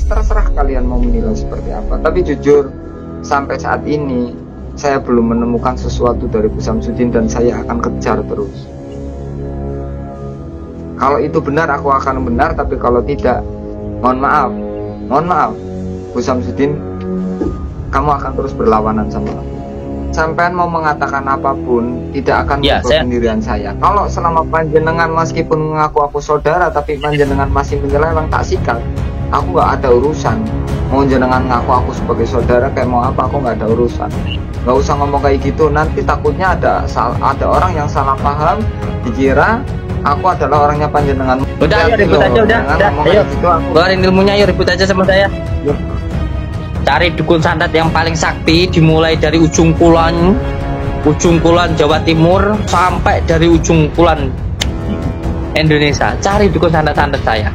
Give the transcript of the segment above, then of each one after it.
Terserah kalian mau menilai seperti apa. Tapi jujur, sampai saat ini saya belum menemukan sesuatu dari Bu Samsudin dan saya akan kejar terus. Kalau itu benar, aku akan benar. Tapi kalau tidak, mohon maaf, Bu Samsudin, kamu akan terus berlawanan sama aku. Sampean mau mengatakan apapun tidak akan mengubah pendirian saya. Kalau selama panjenengan meskipun mengaku aku saudara tapi panjenengan masih menyeleweng tak sikat, aku nggak ada urusan. Mau jenengan ngaku aku sebagai saudara kayak mau apa, aku nggak ada urusan. Nggak usah ngomong kayak gitu, nanti takutnya ada orang yang salah paham, dikira aku adalah orangnya panjenengan. Udah, ayo ribut aja, udah. Ayo, gitu, keluarin ilmunya, ayo ribut aja sama saya. Yuk. Cari dukun santet yang paling sakti, dimulai dari ujung kulon Jawa Timur sampai dari ujung kulon Indonesia. Cari dukun santet saya.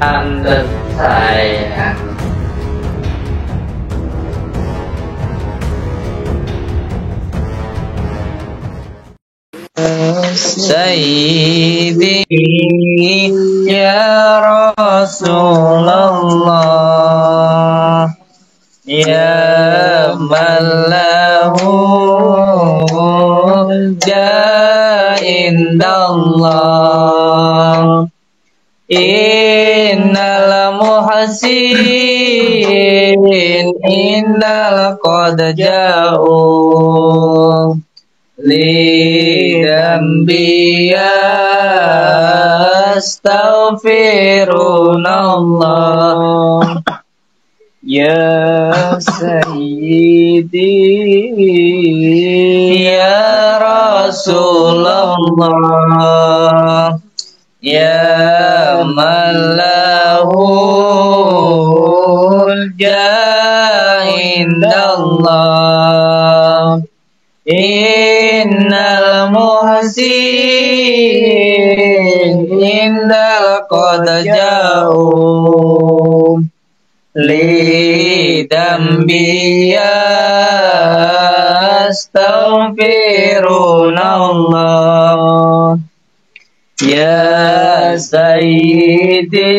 Sayyidi ya Rasulullah, ya mallahu ja'indallah, innal muhsin innal qad ja'u li dambiya astaghfirullah. Ya Sayyidi ya Rasulullah, ya malahul ja'indallah, innal muhsin innal qad ja'u li dambiya astaghfirullah. Ya Sayyidi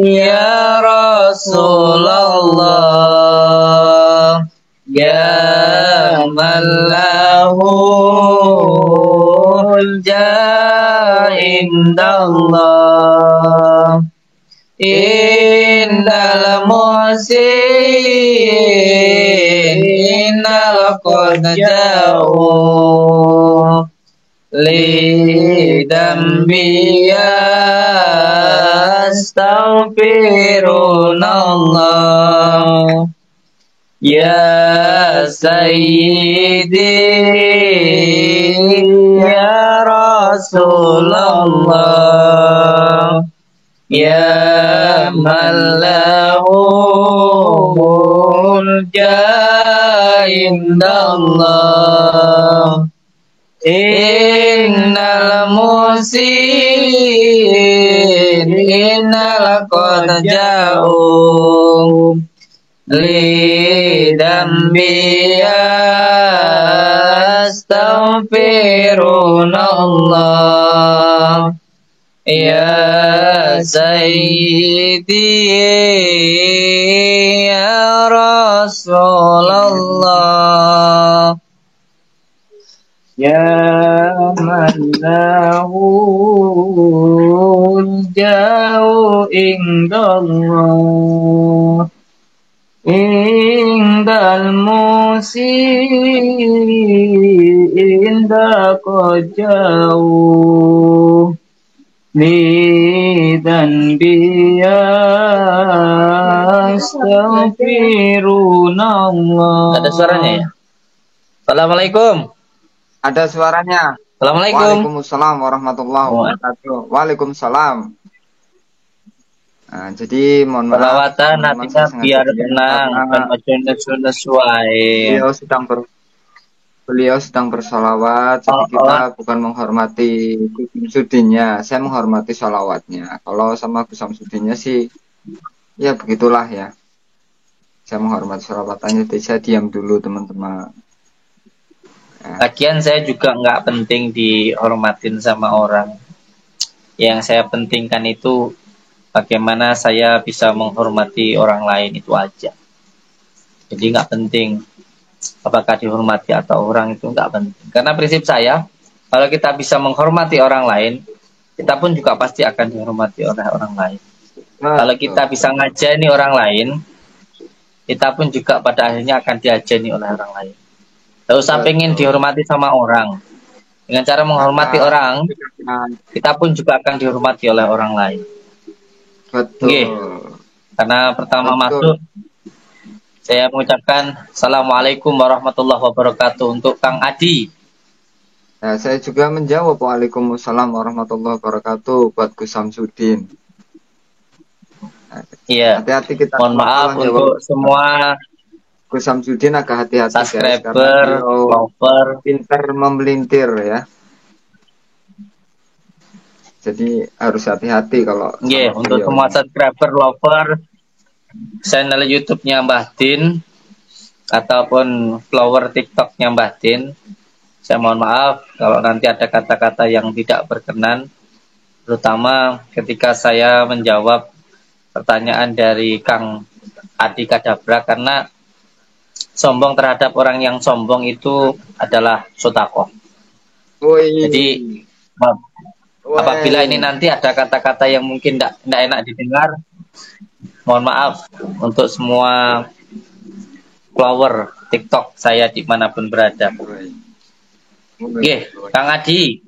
ya Rasulullah, ya malahul ja'indallah, innal muhsin innal qad ja'u li dambiya astaghfirullah. Ya Sayyidi ya Rasulullah, ya malahul ja'indallah, innal muhsin innal qad ja'u li dambiya astaghfirullah. Ya Sayyidi ya Rasulullah, ya malahul ja'u indallah, indal muhsin inda qad ja'u li dambiya astaghfirullah. Ada suaranya ya? Assalamualaikum. Ada suaranya. Assalamualaikum. Waalaikumsalam warahmatullahi wabarakatuh. Waalaikumsalam. Nah, jadi mohon maaf. Salawatan hatinya biar tenang dan macam sesuai. Beliau sedang bersolawat, jadi kita bukan menghormati Gus Samsudinnya, saya menghormati solawatnya. Kalau sama Gus Samsudinnya sih, ya begitulah ya. Saya menghormati solawatannya, jadi saya diam dulu teman-teman. Lagian saya juga nggak penting dihormatin sama orang. Yang saya pentingkan itu bagaimana saya bisa menghormati orang lain, itu aja. Jadi nggak penting apakah dihormati atau orang, itu nggak penting. Karena prinsip saya, kalau kita bisa menghormati orang lain, kita pun juga pasti akan dihormati oleh orang lain. Kalau kita bisa ngajeni orang lain, kita pun juga pada akhirnya akan diajeni oleh orang lain. Tidak usah pengen dihormati sama orang. Dengan cara menghormati orang, kita pun juga akan dihormati oleh orang lain. Betul. Oke. Karena pertama masuk, saya mengucapkan Assalamualaikum warahmatullahi wabarakatuh untuk Kang Adi. Ya, saya juga menjawab Waalaikumsalam warahmatullahi wabarakatuh buat Gus Samsudin. Iya. Hati-hati kita. Mohon maaf untuk semua Gus Samsudin, agak hati-hati subscriber, lover, pinter memelintir ya. Jadi harus hati-hati kalau. Iya, untuk semua subscriber, lover, channel YouTube-nya Mbah Din ataupun follower TikTok-nya Mbah Din, saya mohon maaf kalau nanti ada kata-kata yang tidak berkenan, terutama ketika saya menjawab pertanyaan dari Kang Adi Kadabra, karena sombong terhadap orang yang sombong itu adalah sodakoh. Jadi apabila ini nanti ada kata-kata yang mungkin tidak enak didengar, mohon maaf untuk semua follower TikTok saya dimanapun berada. Oke, Kang Adi.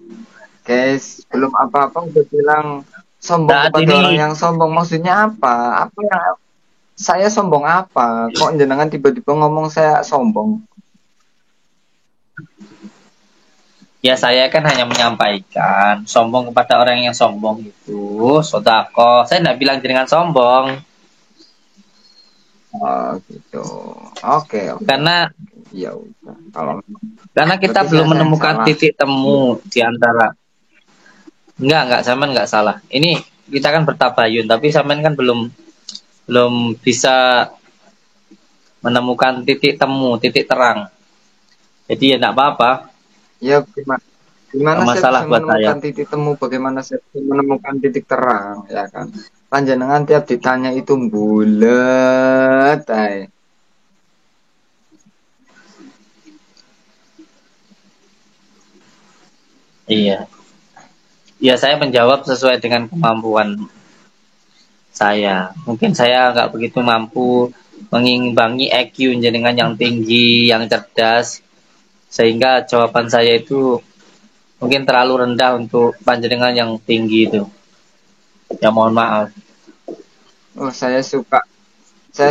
Guys, belum apa-apa udah bilang sombong kepada orang yang sombong. Maksudnya apa? Apa yang saya sombong apa? Kok jenengan tiba-tiba ngomong saya sombong? Ya, saya kan hanya menyampaikan sombong kepada orang yang sombong itu sodako. Saya tidak bilang jenengan sombong. Oh gitu. Oke. Karena ya udah. Karena kita belum menemukan titik temu di antara. Enggak, Saman enggak salah. Ini kita kan bertabayun, tapi Saman kan belum bisa menemukan titik temu, titik terang. Jadi ya enggak apa-apa. Ya gimana masalah saya bisa menemukan titik temu, bagaimana saya bisa menemukan titik terang, ya kan? Panjenengan tiap ditanya itu bulet, Iya. Ya, saya menjawab sesuai dengan kemampuan saya. Mungkin saya nggak begitu mampu mengimbangi EQ jenengan yang tinggi, yang cerdas, sehingga jawaban saya itu mungkin terlalu rendah untuk panjenengan yang tinggi itu. Ya mohon maaf. Oh, saya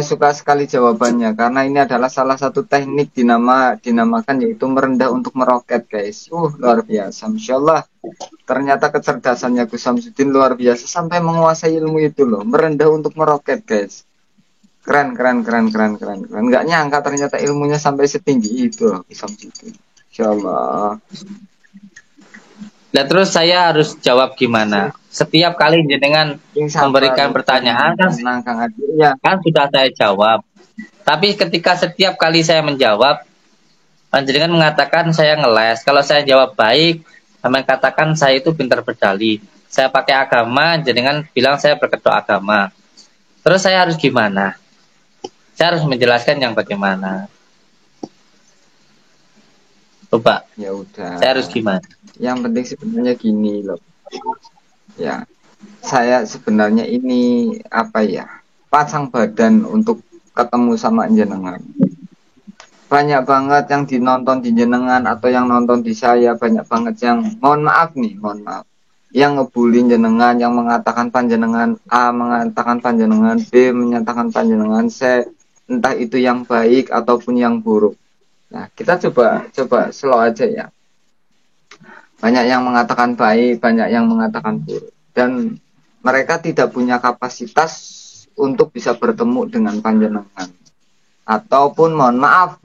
suka sekali jawabannya, karena ini adalah salah satu teknik dinamakan yaitu merendah untuk meroket, guys. Luar biasa, Masya Allah. Ternyata kecerdasannya Gus Samsudin luar biasa sampai menguasai ilmu itu loh, merendah untuk meroket, guys. Keren. Nggak nyangka ternyata ilmunya sampai setinggi itu loh, Gus Samsudin. Masya Allah. Dan terus saya harus jawab gimana? Setiap kali jenengan memberikan pertanyaan kan sudah saya jawab. Tapi ketika setiap kali saya menjawab, jenengan mengatakan saya ngeles. Kalau saya jawab baik, sampai katakan saya itu pintar berdalih. Saya pakai agama, jenengan bilang saya berkedok agama. Terus saya harus gimana? Saya harus menjelaskan yang bagaimana. Coba. Ya udah. Saya harus gimana? Yang penting sebenarnya gini loh. Ya. Saya sebenarnya ini pasang badan untuk ketemu sama jenengan. Banyak banget yang dinonton di jenengan atau yang nonton di saya, banyak banget yang mohon maaf, yang ngebully jenengan, yang mengatakan panjenengan A, mengatakan panjenengan B, menyatakan panjenengan C, entah itu yang baik ataupun yang buruk. Nah, kita coba slow aja ya. Banyak yang mengatakan baik, banyak yang mengatakan buruk, dan mereka tidak punya kapasitas untuk bisa bertemu dengan panjenengan. Ataupun mohon maaf,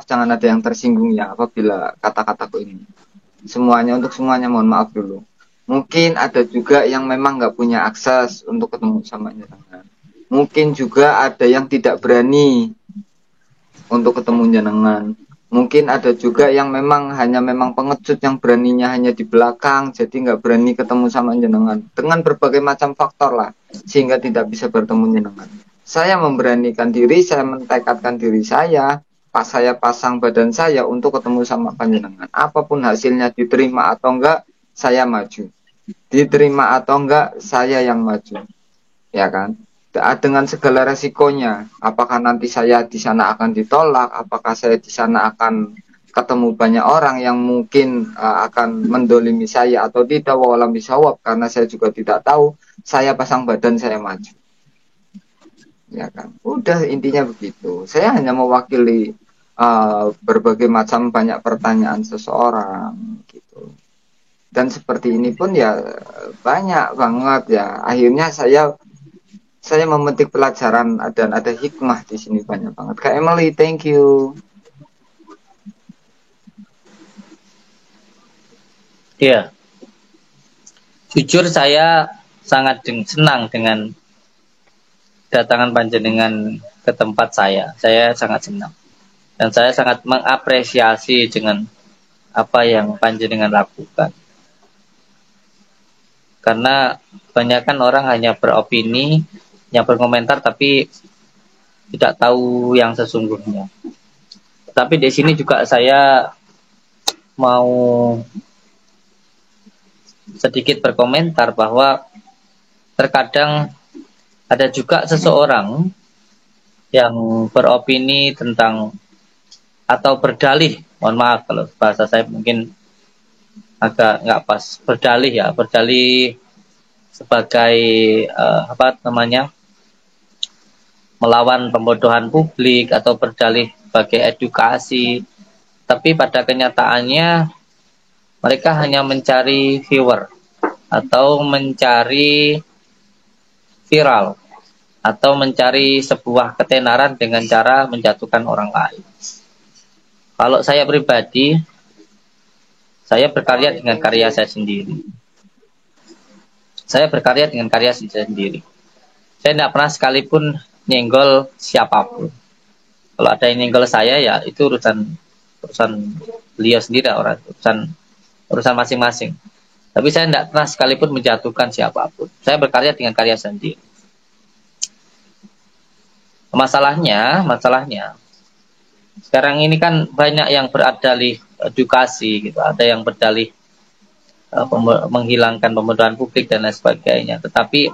jangan ada yang tersinggung ya apabila kata-kataku ini. Untuk semuanya mohon maaf dulu. Mungkin ada juga yang memang nggak punya akses untuk ketemu sama jenengan. Mungkin juga ada yang tidak berani untuk ketemu jenengan. Mungkin ada juga yang memang pengecut yang beraninya hanya di belakang, jadi nggak berani ketemu sama jenengan. Dengan berbagai macam faktor lah, sehingga tidak bisa bertemu jenengan. Saya memberanikan diri, saya mentekadkan diri saya, pas saya pasang badan saya untuk ketemu sama panjenengan. Apapun hasilnya diterima atau enggak, saya maju. Diterima atau enggak, saya yang maju. Ya kan? Dengan segala resikonya, apakah nanti saya di sana akan ditolak, apakah saya di sana akan ketemu banyak orang yang mungkin akan mendolimi saya atau tidak, walau bisawab, karena saya juga tidak tahu. Saya pasang badan, saya maju. Ya kan, udah intinya begitu. Saya hanya mewakili berbagai macam banyak pertanyaan seseorang gitu. Dan seperti ini pun ya banyak banget ya. Akhirnya saya memetik pelajaran dan ada hikmah di sini banyak banget. Kak Emily, thank you. Iya. Jujur saya sangat senang dengan datangan panjenengan ke tempat saya. Saya sangat senang. Dan saya sangat mengapresiasi dengan apa yang panjenengan lakukan. Karena kebanyakan orang hanya beropini, yang berkomentar tapi tidak tahu yang sesungguhnya. Tapi di sini juga saya mau sedikit berkomentar bahwa terkadang ada juga seseorang yang beropini tentang atau berdalih, mohon maaf kalau bahasa saya mungkin agak nggak pas, berdalih sebagai melawan pembodohan publik atau berdalih sebagai edukasi, tapi pada kenyataannya mereka hanya mencari viewer atau mencari viral atau mencari sebuah ketenaran dengan cara menjatuhkan orang lain. Kalau saya pribadi, saya berkarya dengan karya saya sendiri. Saya berkarya dengan karya saya sendiri. Saya tidak pernah sekalipun nyenggol siapapun. Kalau ada yang nyenggol saya, ya itu urusan beliau sendiri, urusan masing-masing. Tapi saya tidak pernah sekalipun menjatuhkan siapapun. Saya berkarya dengan karya sendiri. Masalahnya sekarang ini kan banyak yang berdalih edukasi gitu, ada yang berdalih menghilangkan pembodohan publik dan lain sebagainya. Tetapi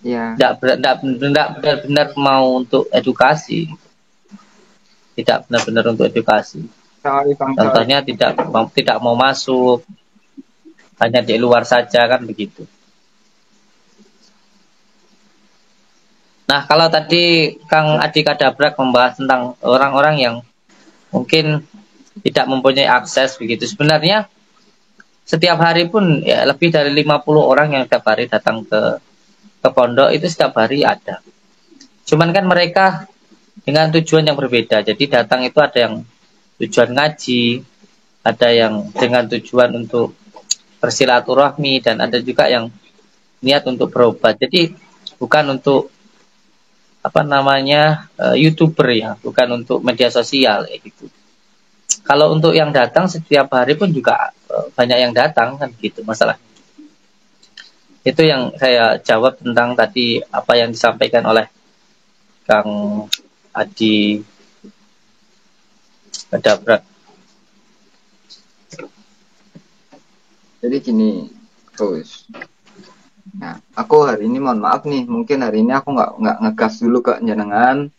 tidak benar-benar mau untuk edukasi, tidak benar-benar untuk edukasi. Contohnya tidak mau masuk, hanya di luar saja, kan begitu. Nah, kalau tadi Kang Adi Kadabrak membahas tentang orang-orang yang mungkin tidak mempunyai akses begitu, sebenarnya setiap hari pun ya lebih dari 50 orang yang setiap hari datang ke pondok itu setiap hari ada. Cuman kan mereka dengan tujuan yang berbeda. Jadi datang itu ada yang tujuan ngaji, ada yang dengan tujuan untuk bersilaturahmi, dan ada juga yang niat untuk berobat. Jadi bukan untuk YouTuber ya, bukan untuk media sosial gitu. Kalau untuk yang datang setiap hari pun juga banyak yang datang, kan gitu masalah. Itu yang saya jawab tentang tadi apa yang disampaikan oleh Kang Adi Kadabrak. Jadi gini, terus. Nah, aku hari ini mohon maaf nih, mungkin hari ini aku nggak ngegas dulu ke jenengan.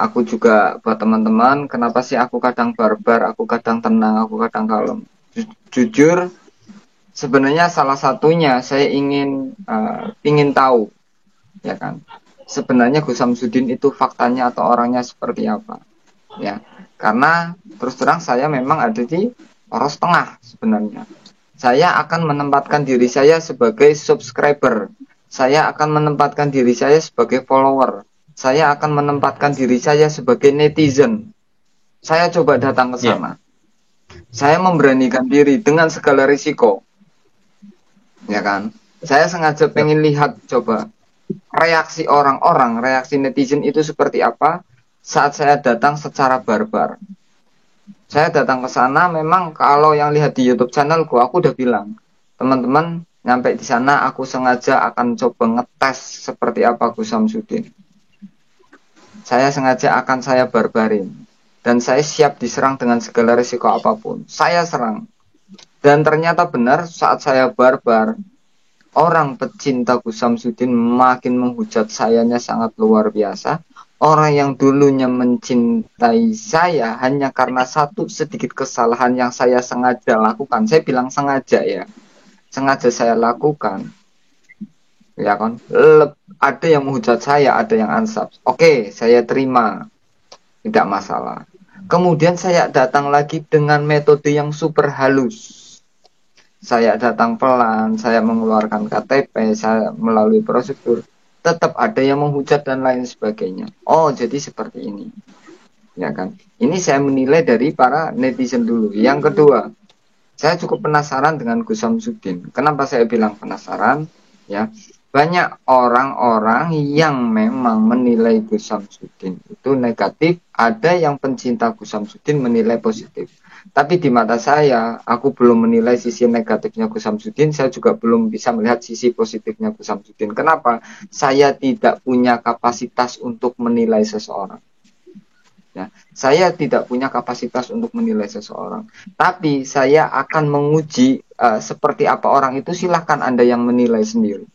Aku juga buat teman-teman, kenapa sih aku kadang barbar, aku kadang tenang, aku kadang kalem. Jujur, sebenarnya salah satunya saya ingin tahu, ya kan? Sebenarnya Gus Samsudin itu faktanya atau orangnya seperti apa, ya? Karena terus terang saya memang ada di poros tengah sebenarnya. Saya akan menempatkan diri saya sebagai subscriber. Saya akan menempatkan diri saya sebagai follower. Saya akan menempatkan diri saya sebagai netizen. Saya coba datang ke sana. Saya memberanikan diri dengan segala risiko. Ya kan? Saya sengaja pengen lihat coba reaksi orang-orang, reaksi netizen itu seperti apa. saat saya datang secara barbar. Saya datang ke sana memang kalau yang lihat di YouTube channelku, aku udah bilang, teman-teman, nyampe di sana aku sengaja akan coba ngetes seperti apa Gus Samsudin. Saya sengaja akan saya barbarin. Dan saya siap diserang dengan segala risiko apapun. Saya serang. Dan ternyata benar saat saya barbar, orang pecinta Gus Samsudin makin menghujat sayanya sangat luar biasa. Orang yang dulunya mencintai saya hanya karena satu sedikit kesalahan yang saya sengaja lakukan. Saya bilang sengaja ya. Sengaja saya lakukan. Ya kan? Ada yang menghujat saya, ada yang ansap. Oke, saya terima. Tidak masalah. Kemudian saya datang lagi dengan metode yang super halus. Saya datang pelan, saya mengeluarkan KTP, saya melalui prosedur. Tetap ada yang menghujat dan lain sebagainya. Oh, jadi seperti ini. Ya kan? Ini saya menilai dari para netizen dulu. Yang kedua, saya cukup penasaran dengan Gus Samsudin. Kenapa saya bilang penasaran? Ya, banyak orang-orang yang memang menilai Gus Samsudin itu negatif, ada yang pencinta Gus Samsudin menilai positif. Tapi di mata saya, aku belum menilai sisi negatifnya Gus Samsudin, saya juga belum bisa melihat sisi positifnya Gus Samsudin. Kenapa? Saya tidak punya kapasitas untuk menilai seseorang. Ya, saya tidak punya kapasitas untuk menilai seseorang. Tapi saya akan menguji seperti apa orang itu, silahkan Anda yang menilai sendiri.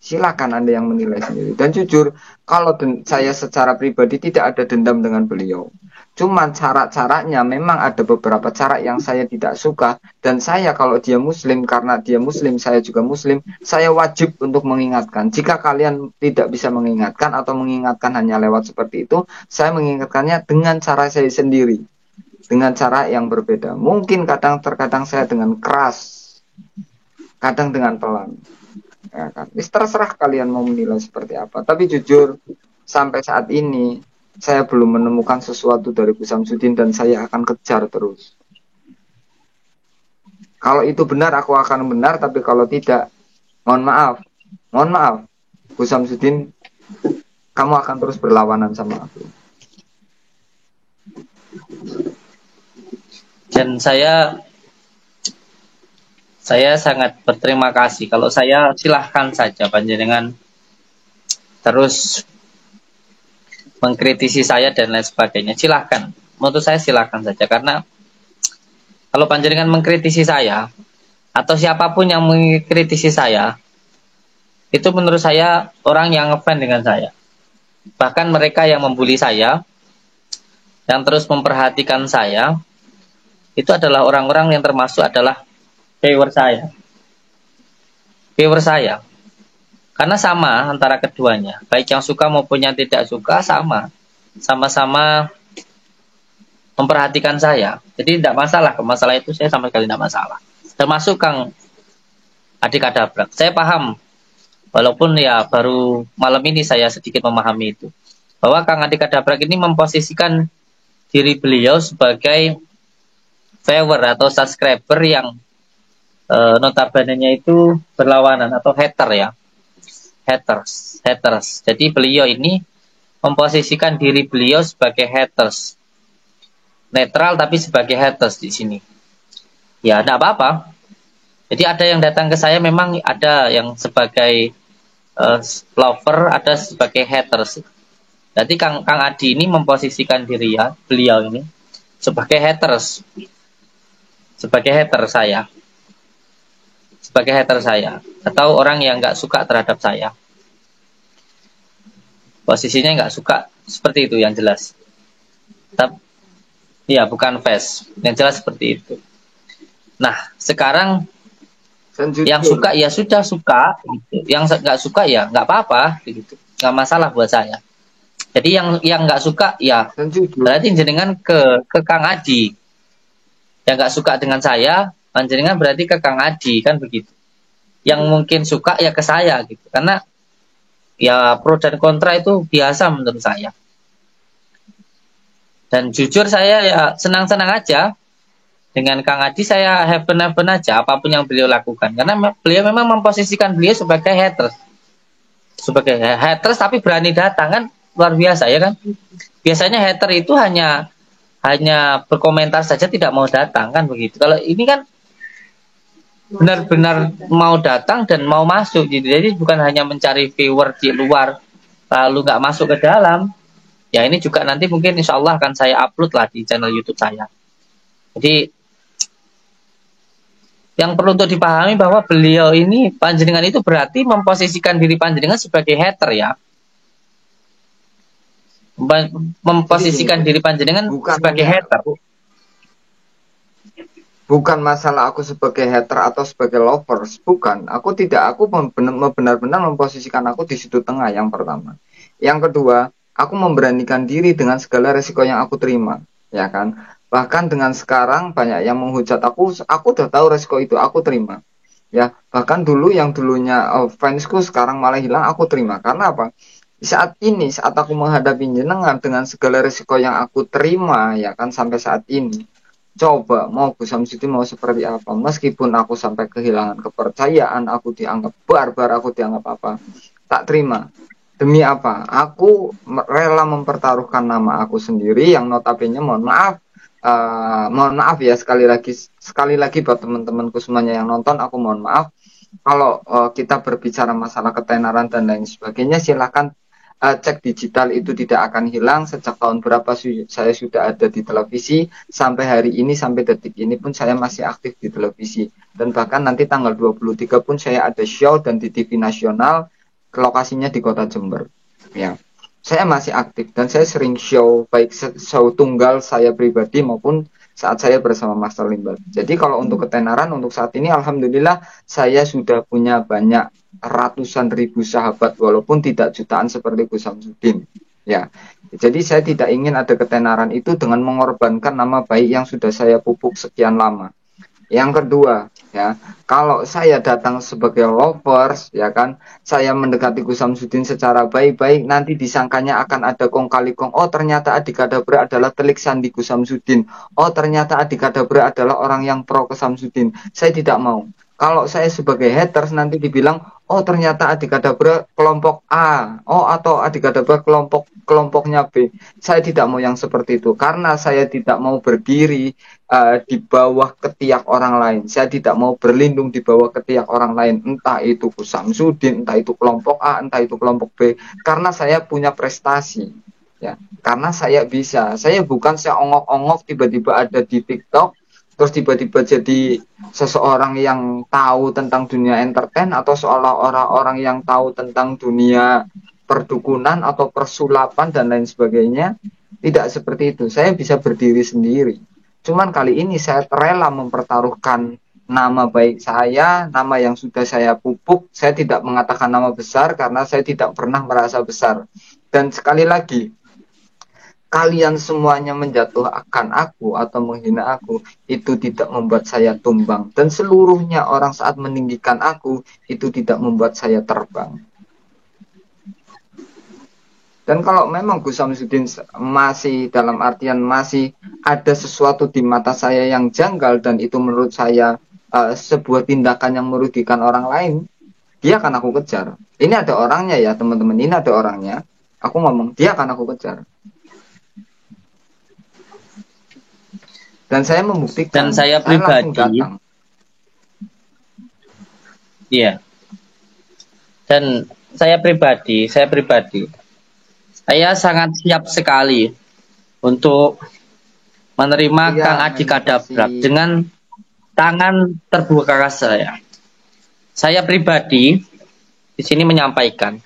Silakan Anda yang menilai sendiri. Dan jujur, kalau saya secara pribadi tidak ada dendam dengan beliau. Cuman cara-caranya memang ada beberapa cara yang saya tidak suka. Dan saya kalau dia muslim, karena dia muslim, saya juga muslim, saya wajib untuk mengingatkan. Jika kalian tidak bisa mengingatkan atau mengingatkan hanya lewat seperti itu, saya mengingatkannya dengan cara saya sendiri. Dengan cara yang berbeda. Mungkin terkadang saya dengan keras. Kadang dengan pelan. Ya kan? Terserah kalian mau menilai seperti apa. Tapi jujur, sampai saat ini saya belum menemukan sesuatu dari Gus Samsudin dan saya akan kejar terus. Kalau itu benar, aku akan benar. Tapi kalau tidak, mohon maaf, Gus Samsudin, kamu akan terus berlawanan sama aku. Dan saya sangat berterima kasih. Kalau saya silahkan saja panjenengan terus mengkritisi saya dan lain sebagainya. Silahkan. Menurut saya silahkan saja. Karena kalau panjenengan mengkritisi saya atau siapapun yang mengkritisi saya, itu menurut saya orang yang ngefans dengan saya. Bahkan mereka yang membuli saya, yang terus memperhatikan saya, itu adalah orang-orang yang termasuk adalah viewer saya. Karena sama antara keduanya, baik yang suka maupun yang tidak suka sama-sama memperhatikan saya. Jadi tidak masalah, masalah itu saya sama sekali tidak masalah. Termasuk Kang Adi Kadabrak. Saya paham, walaupun ya baru malam ini saya sedikit memahami itu, bahwa Kang Adi Kadabrak ini memposisikan diri beliau sebagai viewer atau subscriber yang notabene-nya itu berlawanan atau haters. Jadi beliau ini memposisikan diri beliau sebagai haters, netral tapi sebagai haters di sini. Ya, tidak apa-apa. Jadi ada yang datang ke saya memang ada yang sebagai lover, ada sebagai haters. Jadi Kang Adi ini memposisikan diri ya beliau ini sebagai haters, sebagai hater saya atau orang yang nggak suka terhadap saya. Posisinya nggak suka seperti itu yang jelas. Tapi ya bukan face, yang jelas seperti itu. Nah sekarang yang suka ya sudah suka, gitu. Yang nggak suka ya nggak apa-apa, gitu. Nggak masalah buat saya. Jadi yang nggak suka ya berarti jenengan ke Kang Adi. Yang nggak suka dengan saya, panjenengan berarti ke Kang Adi, kan begitu. Yang mungkin suka ya ke saya gitu. Karena ya pro dan kontra itu biasa menurut saya. Dan jujur saya ya senang-senang aja dengan Kang Adi, saya heaven aja apapun yang beliau lakukan. Karena beliau memang memposisikan beliau sebagai haters. Sebagai haters tapi berani datang kan. luar biasa ya kan. Biasanya hater itu hanya berkomentar saja, tidak mau datang kan begitu. Kalau ini kan benar-benar mau datang dan mau masuk gitu. Jadi bukan hanya mencari viewer di luar lalu nggak masuk ke dalam. Ya ini juga nanti mungkin insya Allah akan saya upload lah di channel YouTube saya. Jadi yang perlu untuk dipahami bahwa beliau ini, panjenengan itu berarti memposisikan diri panjenengan sebagai hater ya. Memposisikan diri panjenengan sebagai hater. Bukan masalah aku sebagai hater atau sebagai lovers, bukan. Aku benar-benar memposisikan aku di situ tengah, yang pertama. Yang kedua, aku memberanikan diri dengan segala resiko yang aku terima, ya kan? Bahkan dengan sekarang banyak yang menghujat aku udah tahu resiko itu, aku terima. Ya, bahkan dulu yang dulunya fansku sekarang malah hilang, aku terima. Karena apa? Saat ini, saat aku menghadapi jenengan dengan segala resiko yang aku terima, ya kan, sampai saat ini, coba mau Gus Samsudin mau seperti apa, meskipun aku sampai kehilangan kepercayaan, aku dianggap barbar, aku dianggap apa, tak terima. Demi apa? Aku rela mempertaruhkan nama aku sendiri yang notabene mohon maaf ya, sekali lagi buat teman-temanku semuanya yang nonton, aku mohon maaf kalau kita berbicara masalah ketenaran dan lain sebagainya. Silahkan cek digital, itu tidak akan hilang. Sejak tahun berapa saya sudah ada di televisi, sampai hari ini, sampai detik ini pun saya masih aktif di televisi. Dan bahkan nanti tanggal 23 pun saya ada show dan di TV nasional, lokasinya di kota Jember. Ya, saya masih aktif dan saya sering show, baik show tunggal saya pribadi maupun saat saya bersama Master Limbal. Jadi kalau untuk ketenaran untuk saat ini, alhamdulillah saya sudah punya banyak ratusan ribu sahabat, walaupun tidak jutaan seperti Gus Samsudin. Ya, jadi saya tidak ingin ada ketenaran itu dengan mengorbankan nama baik yang sudah saya pupuk sekian lama. Yang kedua, ya, kalau saya datang sebagai lovers, ya kan, saya mendekati Gus Samsudin secara baik-baik, nanti disangkanya akan ada kong kali kong. Oh, ternyata Adik Kadabra adalah telik sandi Gus Samsudin. Oh, ternyata Adik Kadabra adalah orang yang pro ke Samsudin. Saya tidak mau. Kalau saya sebagai haters nanti dibilang, oh ternyata Adik Kadabra kelompok A, oh atau Adik Kadabra kelompoknya B. Saya tidak mau yang seperti itu, karena saya tidak mau berdiri di bawah ketiak orang lain. Saya tidak mau berlindung di bawah ketiak orang lain, entah itu Gus Samsudin, entah itu kelompok A, entah itu kelompok B, karena saya punya prestasi. Ya, karena saya bisa. Saya bukan seongok-ongok tiba-tiba ada di TikTok terus tiba-tiba jadi seseorang yang tahu tentang dunia entertain, atau seolah-olah orang yang tahu tentang dunia perdukunan atau persulapan dan lain sebagainya. Tidak seperti itu. Saya bisa berdiri sendiri. Cuman kali ini saya rela mempertaruhkan nama baik saya, nama yang sudah saya pupuk. Saya tidak mengatakan nama besar karena saya tidak pernah merasa besar. Dan sekali lagi, kalian semuanya menjatuhkan aku atau menghina aku, itu tidak membuat saya tumbang. Dan seluruhnya orang saat meninggikan aku, itu tidak membuat saya terbang. Dan kalau memang Gus Samsudin masih, dalam artian masih ada sesuatu di mata saya yang janggal, dan itu menurut saya sebuah tindakan yang merugikan orang lain, dia akan aku kejar. Ini ada orangnya ya teman-teman, ini ada orangnya. Aku ngomong, dia akan aku kejar. Dan saya membuktikan. Dan saya pribadi, iya. Dan saya pribadi, saya sangat siap sekali untuk menerima Kang Adik Kadabrak dengan tangan terbuka saya. Saya pribadi di sini menyampaikan,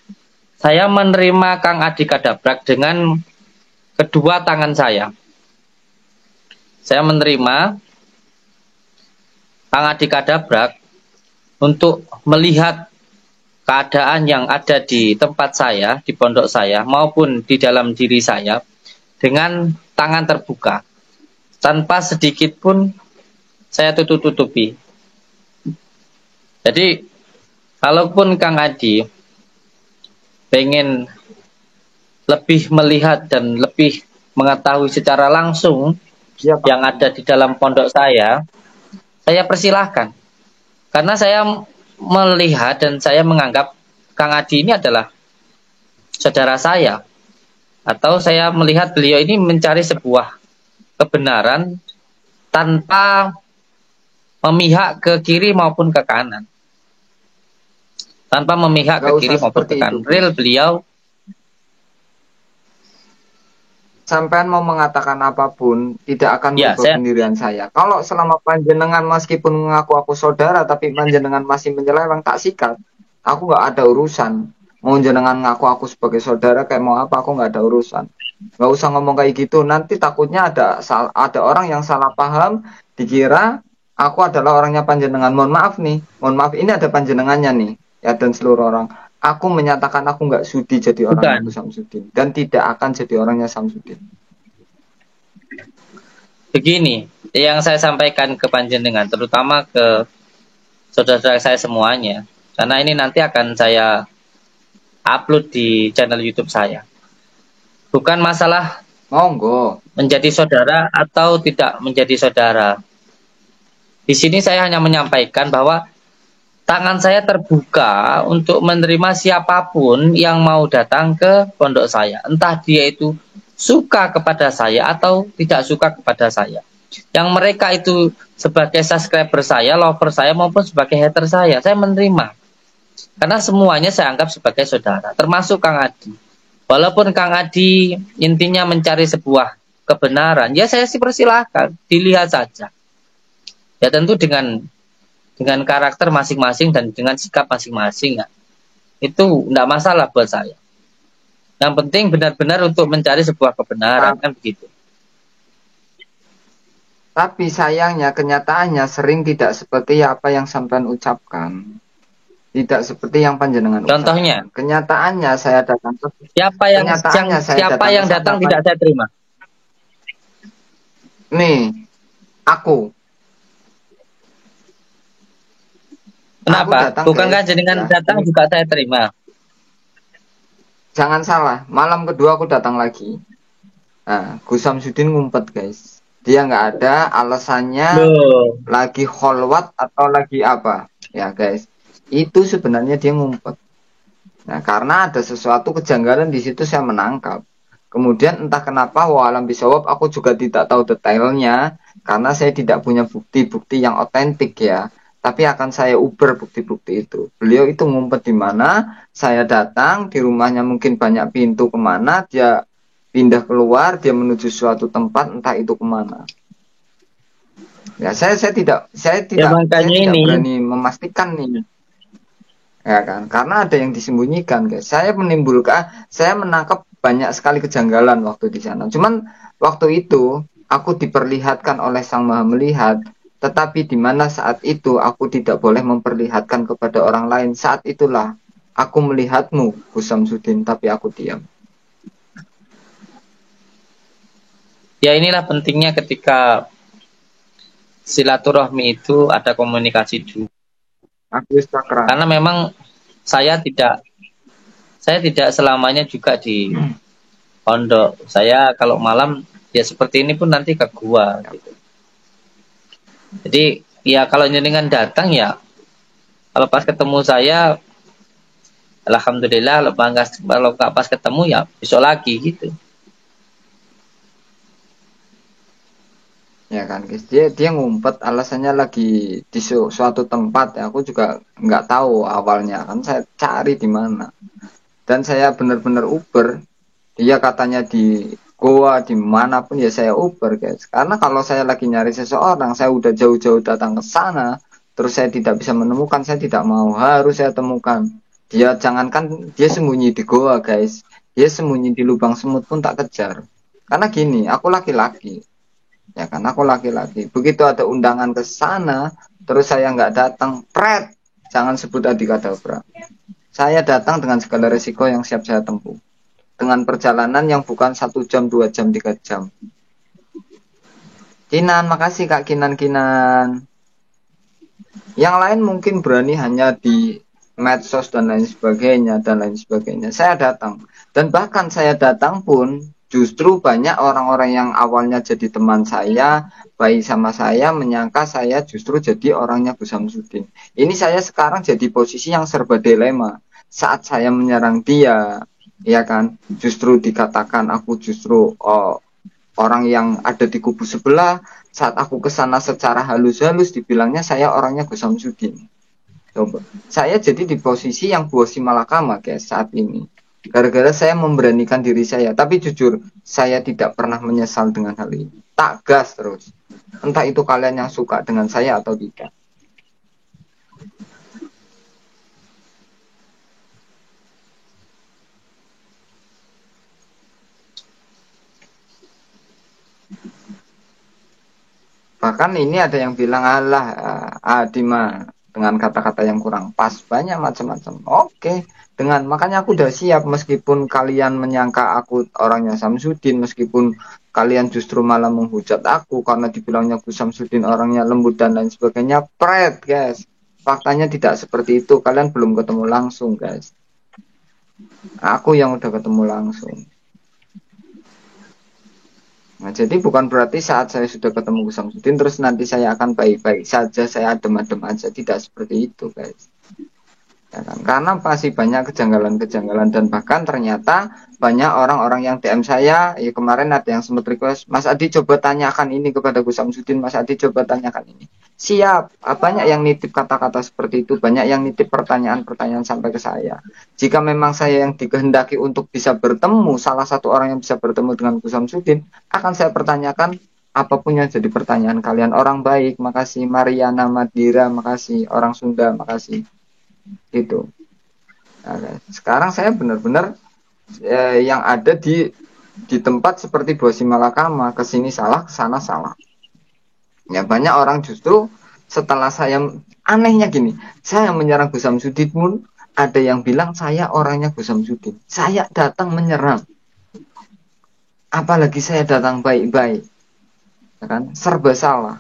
saya menerima Kang Adik Kadabrak dengan kedua tangan saya. Saya menerima Kang Adik Kadabrak untuk melihat keadaan yang ada di tempat saya, di pondok saya, maupun di dalam diri saya, dengan tangan terbuka. Tanpa sedikit pun saya tutup-tutupi. Jadi, kalaupun Kang Adi pengen lebih melihat dan lebih mengetahui secara langsung yang ada di dalam pondok saya persilahkan. Karena saya melihat dan saya menganggap Kang Adi ini adalah saudara saya. Atau saya melihat beliau ini mencari sebuah kebenaran tanpa memihak ke kiri maupun ke kanan. Tanpa memihak Nggak ke usah kiri maupun ke seperti itu, kanan. Gus. Real beliau, Sampean mau mengatakan apapun tidak akan ya merubah saya, pendirian saya. Kalau selama panjenengan meskipun mengaku aku saudara tapi panjenengan masih menyeleweng tak sikat, aku nggak ada urusan. Mau jenengan ngaku aku sebagai saudara kayak mau apa aku nggak ada urusan. Nggak usah ngomong kayak gitu. Nanti takutnya ada orang yang salah paham dikira aku adalah orangnya panjenengan. Mohon maaf nih, mohon maaf ini ada panjenengannya nih ya dan seluruh orang. Aku menyatakan aku nggak sudi jadi orangnya Gus bukan. Samsudin dan tidak akan jadi orangnya Samsudin. Begini, yang saya sampaikan ke panjenengan, terutama ke saudara-saudara saya semuanya, karena ini nanti akan saya upload di channel YouTube saya. Bukan masalah Monggo. menjadi saudara atau tidak menjadi saudara. Di sini saya hanya menyampaikan bahwa tangan saya terbuka untuk menerima siapapun yang mau datang ke pondok saya. Entah dia itu suka kepada saya atau tidak suka kepada saya. Yang mereka itu sebagai subscriber saya, lover saya maupun sebagai hater saya menerima. Karena semuanya saya anggap sebagai saudara, termasuk Kang Adi. Walaupun Kang Adi intinya mencari sebuah kebenaran, ya saya sih persilahkan, dilihat saja. Ya tentu dengan karakter masing-masing dan dengan sikap masing-masing ya. Itu tidak masalah buat saya. Yang penting benar-benar untuk mencari sebuah kebenaran, kan begitu. Tapi sayangnya kenyataannya sering tidak seperti apa yang sampean ucapkan. Tidak seperti yang panjenengan Contohnya, ucapkan. Kenyataannya saya datang ke siapa yang datang tidak saya terima. Nih, aku Kenapa? datang, Bukankah guys, jenengan ya. datang juga saya terima? Jangan salah, malam kedua aku datang lagi. Nah, Gus Samsudin ngumpet, guys. Dia nggak ada alasannya Loh, lagi kholwat atau lagi apa. Ya, guys. Itu sebenarnya dia ngumpet. Nah, karena ada sesuatu kejanggalan di situ saya menangkap. Kemudian entah kenapa walam bisawab aku juga tidak tahu detailnya karena saya tidak punya bukti-bukti yang otentik ya. Tapi akan saya uber bukti-bukti itu. Beliau itu ngumpet di mana, saya datang di rumahnya mungkin banyak pintu kemana, dia pindah keluar, dia menuju suatu tempat entah itu kemana. Ya saya tidak ya makanya ini. berani memastikan nih. Ya kan, karena ada yang disembunyikan, guys. Saya menangkap banyak sekali kejanggalan waktu di sana. Cuman waktu itu aku diperlihatkan oleh Sang Maha Melihat, tetapi di mana saat itu aku tidak boleh memperlihatkan kepada orang lain. Saat itulah aku melihatmu, Gus Samsudin, tapi aku diam. Ya inilah pentingnya ketika silaturahmi itu ada komunikasi dulu. Karena memang saya tidak selamanya juga di pondok. Saya kalau malam ya seperti ini pun nanti ke gua gitu. Jadi ya kalau jenengan datang ya kalau pas ketemu saya alhamdulillah, kalau nggak pas ketemu ya besok lagi gitu. Ya kan, guys. Dia ngumpet alasannya lagi di suatu tempat ya. Aku juga nggak tahu awalnya kan saya cari di mana. Dan saya benar-benar Uber. Dia katanya di Goa dimanapun ya saya Uber, guys. Karena kalau saya lagi nyari seseorang, saya udah jauh-jauh datang ke sana, terus saya tidak bisa menemukan, saya tidak mau, harus saya temukan. Dia jangankan dia sembunyi di Goa, guys. Dia sembunyi di lubang semut pun tak kejar. Karena gini, aku laki-laki. Ya kan, aku laki-laki. Begitu ada undangan ke sana, terus saya nggak datang, pret. Jangan sebut adikadabra. Saya datang dengan segala resiko yang siap saya tempuh. Dengan perjalanan yang bukan 1 jam, 2 jam, 3 jam. Kinan, makasih Kak Kinan. Yang lain mungkin berani hanya di medsos dan lain sebagainya. Saya datang. Dan bahkan saya datang pun justru banyak orang-orang yang awalnya jadi teman saya, baik sama saya, menyangka saya justru jadi orangnya Gus Samsudin. Ini saya sekarang jadi posisi yang serba dilema. Saat saya menyerang dia, ya kan? Justru dikatakan aku justru orang yang ada di kubu sebelah. Saat aku ke sana secara halus-halus dibilangnya saya orangnya Gus Samsudin. Coba. Saya jadi di posisi yang bosi malakama guys saat ini. Gara-gara saya memberanikan diri saya. Tapi jujur, saya tidak pernah menyesal dengan hal ini. Tak gas terus. Entah itu kalian yang suka dengan saya atau tidak. Bahkan ini ada yang bilang alah Adima dengan kata-kata yang kurang pas, banyak macam-macam. Oke, dengan makanya aku udah siap meskipun kalian menyangka aku orangnya Samsudin, meskipun kalian justru malah menghujat aku karena dibilangnya aku Samsudin orangnya lembut dan lain sebagainya. Pret, guys. Faktanya tidak seperti itu. Kalian belum ketemu langsung, guys. Aku yang udah ketemu langsung. Nah, jadi bukan berarti saat saya sudah ketemu Gus Samsudin terus nanti saya akan baik-baik saja, saya adem-adem aja. Tidak seperti itu, guys. Ya kan? Karena pasti banyak kejanggalan-kejanggalan dan bahkan ternyata banyak orang-orang yang DM saya. Ya kemarin ada yang sempat request, Mas Adi coba tanyakan ini kepada Gus Samsudin, Mas Adi coba tanyakan ini. Siap, banyak yang nitip kata-kata seperti itu, banyak yang nitip pertanyaan-pertanyaan sampai ke saya. Jika memang saya yang dikehendaki untuk bisa bertemu, salah satu orang yang bisa bertemu dengan Gus Samsudin, akan saya pertanyakan apapun yang jadi pertanyaan kalian. Orang baik, makasih. Mariana Madira, makasih. Orang Sunda, makasih. Gitu. Nah, sekarang saya benar-benar yang ada di tempat seperti Bosi Malakama, kesini salah, kesana salah. Ya banyak orang justru setelah saya anehnya gini, saya menyerang Gus Samsudin pun ada yang bilang saya orangnya Gus Samsudin. Saya datang menyerang. Apalagi saya datang baik-baik. Ya kan? Serba salah.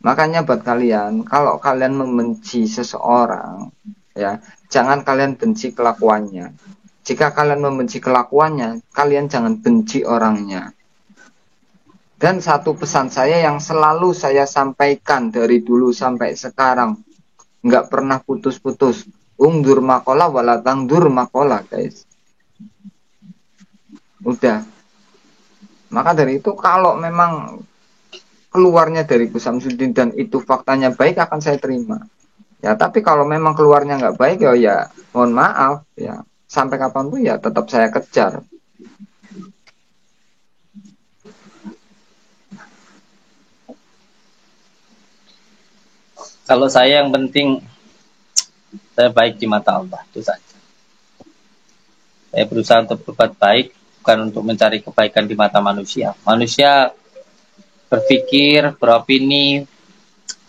Makanya buat kalian, kalau kalian membenci seseorang, ya, jangan kalian benci kelakuannya. Jika kalian membenci kelakuannya, kalian jangan benci orangnya. Dan satu pesan saya yang selalu saya sampaikan dari dulu sampai sekarang, nggak pernah putus-putus. Ungdur makola walatang dur makola, guys. Udah. Maka dari itu kalau memang keluarnya dari Gus Samsudin dan itu faktanya baik akan saya terima. Ya tapi kalau memang keluarnya nggak baik ya mohon maaf ya. Sampai kapanpun ya tetap saya kejar. Kalau saya yang penting saya baik di mata Allah, itu saja. Saya berusaha untuk berbuat baik, bukan untuk mencari kebaikan di mata manusia. Manusia berpikir, beropini,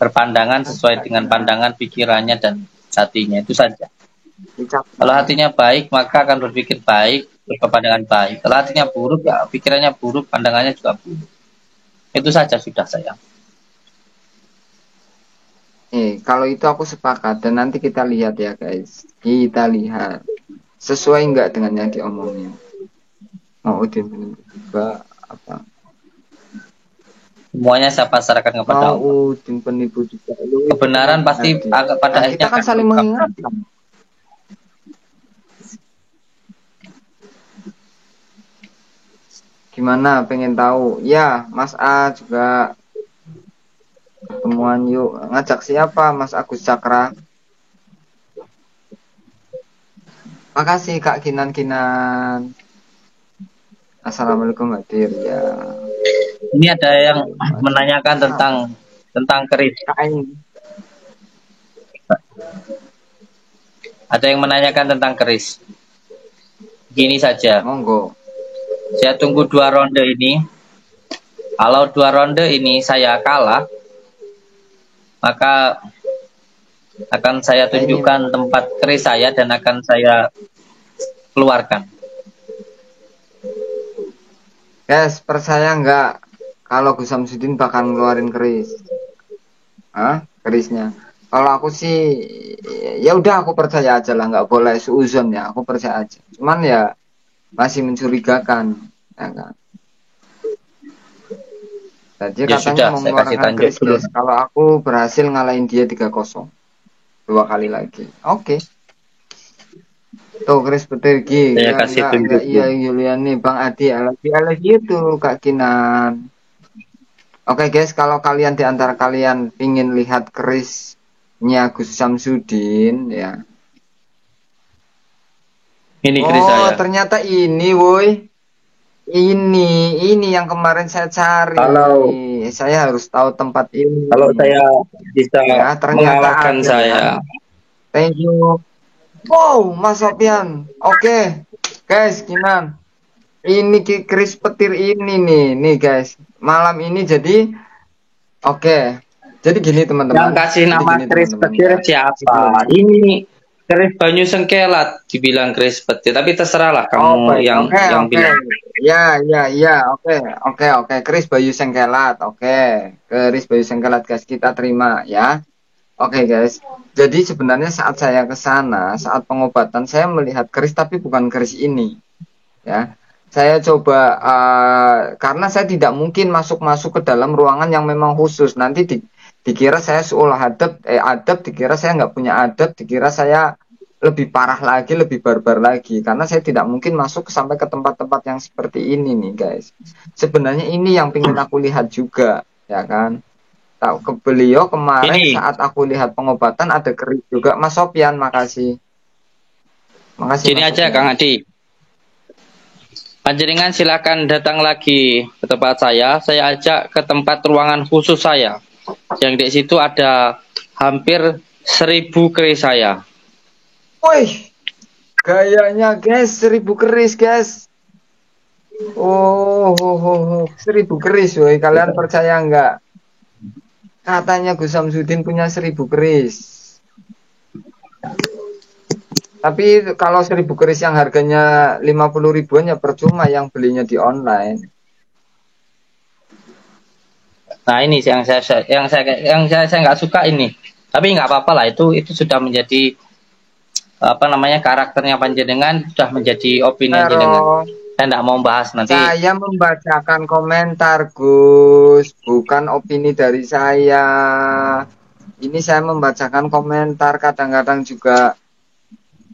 berpandangan sesuai dengan pandangan pikirannya dan hatinya, itu saja. Kalau hatinya baik, maka akan berpikir baik, berpandangan baik. Kalau hatinya buruk, ya pikirannya buruk, pandangannya juga buruk. Itu saja sudah saya. Kalau itu aku sepakat dan nanti kita lihat ya guys. Kita lihat sesuai nggak dengan yang diomongin. Mau Udin apa? Semuanya saya pasarkan kepada Allah. Udin penipu juga. Kebenaran pasti pada akhirnya kita kan saling mengingatkan. Gimana pengen tahu? Ya, Mas A juga ketemuan yuk. Ngajak siapa? Mas Agus Cakra. Makasih Kak Kinan. Assalamualaikum hadir ya. Ini ada yang menanyakan tentang keris. Ada yang menanyakan tentang keris. Gini saja. Monggo. Saya tunggu 2 ronde ini. Kalau 2 ronde ini saya kalah, maka akan saya tunjukkan tempat keris saya dan akan saya keluarkan. Guys, percaya nggak kalau Gus Samsudin bakal ngeluarin keris? Kerisnya. Kalau aku sih, ya udah aku percaya aja lah, nggak boleh suuzon ya, aku percaya aja. Cuman ya masih mencurigakan, ya kan? Jadi Ya katanya sudah, mau saya kasih mengeluarkan keris, dulu. guys. Kalau aku berhasil ngalahin dia 3-0, 2 kali lagi. Oke. Tuh Chris Petirgi, Saya kasih enggak, iya tunjukin. Yuliani, Bang Adi, I love you tuh Kak Kinan. Oke guys, kalau kalian di antara kalian pingin lihat Chrisnya Gus Samsudin ya. Ini keris Oh, saya. ternyata ini woi. Ini yang kemarin saya cari. Kalau Saya harus tahu tempat kalau ini. saya bisa Ya, ternyata mengalahkan ada ya. saya. Thank you. Wow, Mas Sofian. Oke, guys, Kinan. Ini Chris petir ini nih guys. Malam ini jadi oke. Jadi gini Yang teman-teman. kasih Jadi nama gini keris teman-teman petir ya. siapa? Sebelumnya. Ini keris Banyu Sengkelat dibilang keris petir. Tapi terserahlah Oh, kamu baik. Oke, yang oke. bilang. Ya. Oke. Chris Bayu Sengkelat. Oke. Chris Bayu Sengkelat guys, kita terima ya. Oke guys. Jadi sebenarnya saat saya ke sana, saat pengobatan saya melihat keris tapi bukan keris ini. Ya. Saya coba karena saya tidak mungkin masuk-masuk ke dalam ruangan yang memang khusus. Nanti dikira saya seolah adab, dikira saya nggak punya adab, dikira saya lebih parah lagi, lebih barbar lagi. Karena saya tidak mungkin masuk sampai ke tempat-tempat yang seperti ini nih guys. Sebenarnya ini yang pengen aku lihat juga, ya kan. Tahu ke beliau kemarin Ini, saat aku lihat pengobatan ada keris juga. Mas Sofyan, makasih. Makasih sini Mas aja Sofyan. Kang Adi. Panjenengan silakan datang lagi ke tempat saya. Saya ajak ke tempat ruangan khusus saya. Yang di situ ada hampir 1.000 keris saya. Wih, gayanya guys, 1.000 keris guys. 1.000 keris, woi. Kalian percaya nggak? Katanya Gus Samsudin punya 1.000 keris. Tapi kalau 1.000 keris yang harganya 50 ribuan ya percuma yang belinya di online. Nah ini yang saya nggak suka ini. Tapi nggak apa-apa lah, itu sudah menjadi apa namanya, karakternya panjenengan, sudah menjadi opini panjenengan. Pero Saya nggak mau bahas nanti. saya membacakan komentar Gus, bukan opini dari saya. Ini saya membacakan komentar, kadang-kadang juga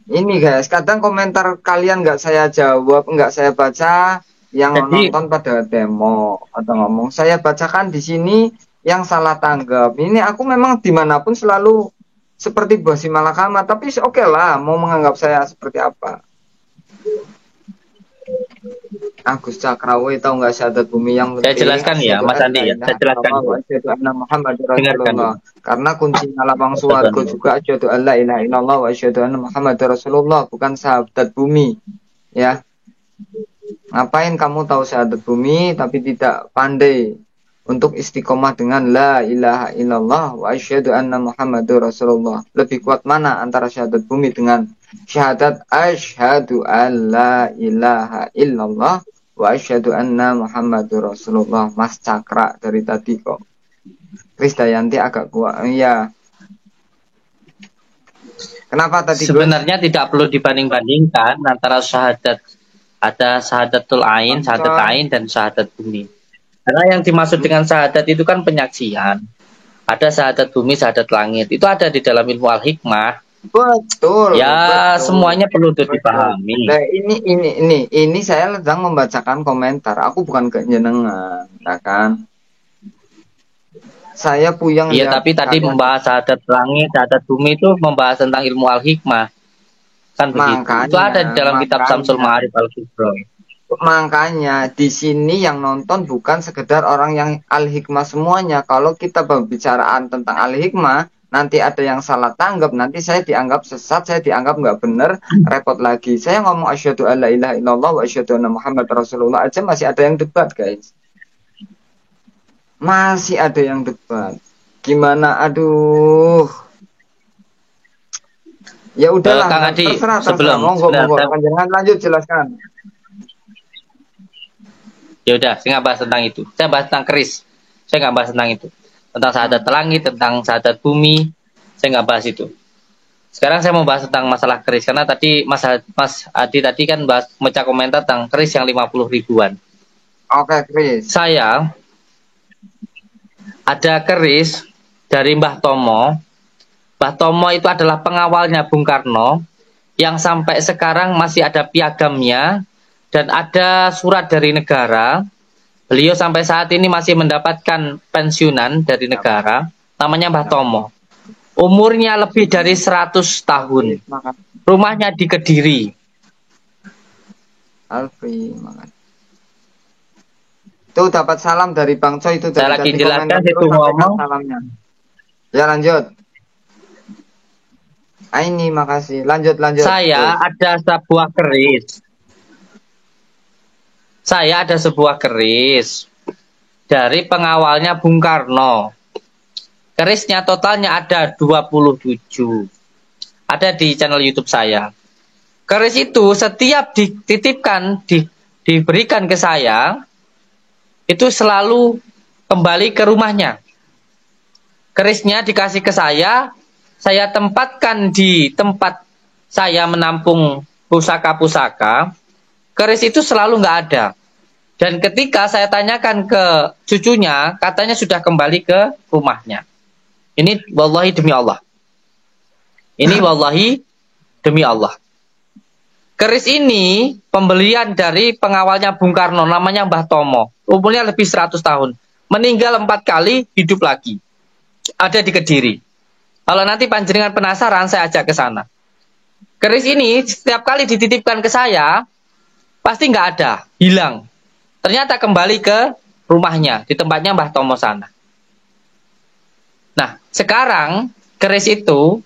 ini guys, kadang komentar kalian nggak saya jawab, nggak saya baca, yang Jadi nonton pada demo atau ngomong. Saya bacakan di sini yang salah tanggap. Ini aku memang dimanapun selalu seperti Bosi Malakama, tapi oke lah, mau menganggap saya seperti apa. Agus Cakrawi tahu nggak syahadat bumi yang saya penting jelaskan ya, asyhadu Mas an la Andi ya. ilaha Saya jelaskan illallah wa dulu. asyhadu anna Muhammadar Dengarkan Rasulullah. dulu. Karena kuncinya lapang suwargo juga asyhadu an la ilaha illallah wa asyhadu anna Muhammadar Rasulullah, bukan syahadat bumi. Ya, ngapain kamu tahu syahadat bumi tapi tidak pandai untuk istiqomah dengan la ilaha illallah wa asyhadu anna Muhammadur Rasulullah? Lebih kuat mana antara syahadat bumi dengan syahadat asyhadu an la ilaha illallah wa asyhadu anna Muhammadur Rasulullah? Mas Cakra dari tadi kok. Krisdayanti agak kuat. Iya. Kenapa tadi Gus? Sebenarnya tidak perlu dibanding-bandingkan antara syahadat, ada syahadatul ain, syahadat ain dan syahadat bumi. Karena yang dimaksud dengan syahadat itu kan penyaksian. Ada syahadat bumi, syahadat langit. Itu ada di dalam ilmu al-hikmah. Betul. Ya, betul. semuanya perlu dipahami. Nah, ini saya sedang membacakan komentar. Aku bukan kenyenengan, ya kan? Saya puyeng Iya, lihat tapi tadi kalian. membahas syahadat langit, syahadat bumi itu membahas tentang ilmu al-hikmah. Kan begitu. Itu ada di dalam kitab Samsul Ma'arif Al-Kubra. Makanya di sini yang nonton bukan sekedar orang yang al-hikmah semuanya. Kalau kita pembicaraan tentang al-hikmah, nanti ada yang salah tanggap, nanti saya dianggap sesat, saya dianggap nggak bener, repot lagi. Saya ngomong asyhadu alla ilaha illallah wa asyhadu anna Muhammad Rasulullah aja masih ada yang debat, guys. Masih ada yang debat. Gimana? Aduh. Ya udahlah, Kang Adi, terserah. sebelum Monggo. Jangan lanjut, jelaskan. Ya udah, saya nggak bahas tentang itu. Saya bahas tentang keris. Saya nggak bahas tentang itu. Tentang syahadat langit, tentang syahadat bumi, saya nggak bahas itu. Sekarang saya mau bahas tentang masalah keris, karena tadi Mas Adi tadi kan bahas memecah komentar tentang keris yang 50 ribuan. Oke, Chris. Saya ada keris dari Mbah Tomo. Mbah Tomo itu adalah pengawalnya Bung Karno yang sampai sekarang masih ada piagamnya dan ada surat dari negara. Beliau sampai saat ini masih mendapatkan pensiunan dari negara, namanya Mbah Tomo. Umurnya lebih dari 100 tahun. Rumahnya di Kediri. Alfi, makasih. Itu dapat salam dari Bang Coy itu Saya lagi dari jelaskan komentar, itu terus sampaikan ngomong. salamnya. Ya lanjut. Ini makasih. Lanjut. Saya Terus. ada sebuah keris. Saya ada sebuah keris dari pengawalnya Bung Karno. Kerisnya totalnya ada 27. Ada di channel YouTube saya. Keris itu setiap dititipkan, diberikan ke saya, itu selalu kembali ke rumahnya. Kerisnya dikasih ke saya tempatkan di tempat saya menampung pusaka-pusaka. Keris itu selalu nggak ada. Dan ketika saya tanyakan ke cucunya, katanya sudah kembali ke rumahnya. Ini wallahi demi Allah. Ini wallahi demi Allah. Keris ini pembelian dari pengawalnya Bung Karno, namanya Mbah Tomo. Umurnya lebih 100 tahun. Meninggal 4 kali, hidup lagi. Ada di Kediri. Kalau nanti panjenengan penasaran, saya ajak ke sana. Keris ini setiap kali dititipkan ke saya, pasti nggak ada, hilang. Ternyata kembali ke rumahnya, di tempatnya Mbah Tomo sana. Nah, sekarang keris itu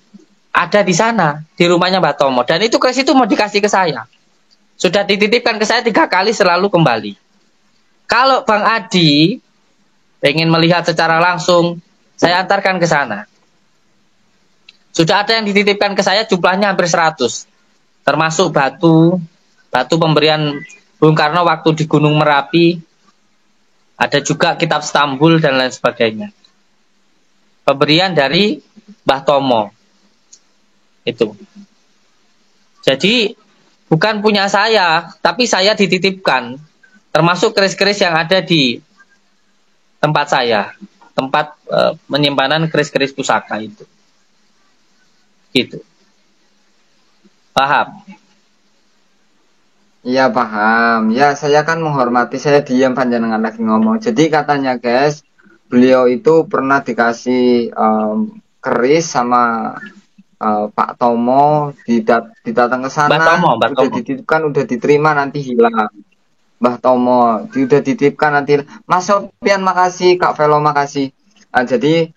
ada di sana, di rumahnya Mbah Tomo. Dan itu keris itu mau dikasih ke saya. Sudah dititipkan ke saya 3 kali, selalu kembali. Kalau Bang Adi ingin melihat secara langsung, saya antarkan ke sana. Sudah ada yang dititipkan ke saya, jumlahnya hampir 100. Termasuk batu pemberian Bung Karno waktu di Gunung Merapi. Ada juga kitab Stambul dan lain sebagainya. Pemberian dari Mbah Tomo. Itu. Jadi bukan punya saya, tapi saya dititipkan. Termasuk keris-keris yang ada di tempat saya. Tempat penyimpanan keris-keris pusaka itu. Gitu. Paham? Iya paham. Ya saya kan menghormati, saya diam panjenengan lagi ngomong. Jadi katanya guys, beliau itu pernah dikasih keris sama Pak Tomo, didatang ke sana, Mbah udah Tomo. dititipkan, udah diterima, nanti hilang. Mbah Tomo, udah dititipkan nanti. Mas Sofian makasih, Kak Velo makasih. Jadi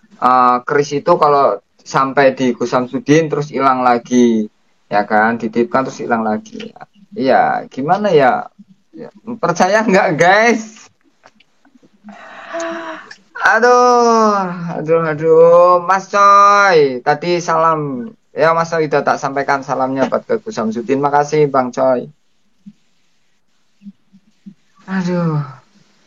keris itu kalau sampai di Gus Samsudin terus hilang lagi, ya kan? Dititipkan terus hilang lagi. Iya, gimana ya? Percaya nggak guys? Aduh, Mas Coy. Tadi salam. Ya Mas Coy udah tak sampaikan salamnya buat ke Gus Samsudin. Makasih Bang Coy. Aduh,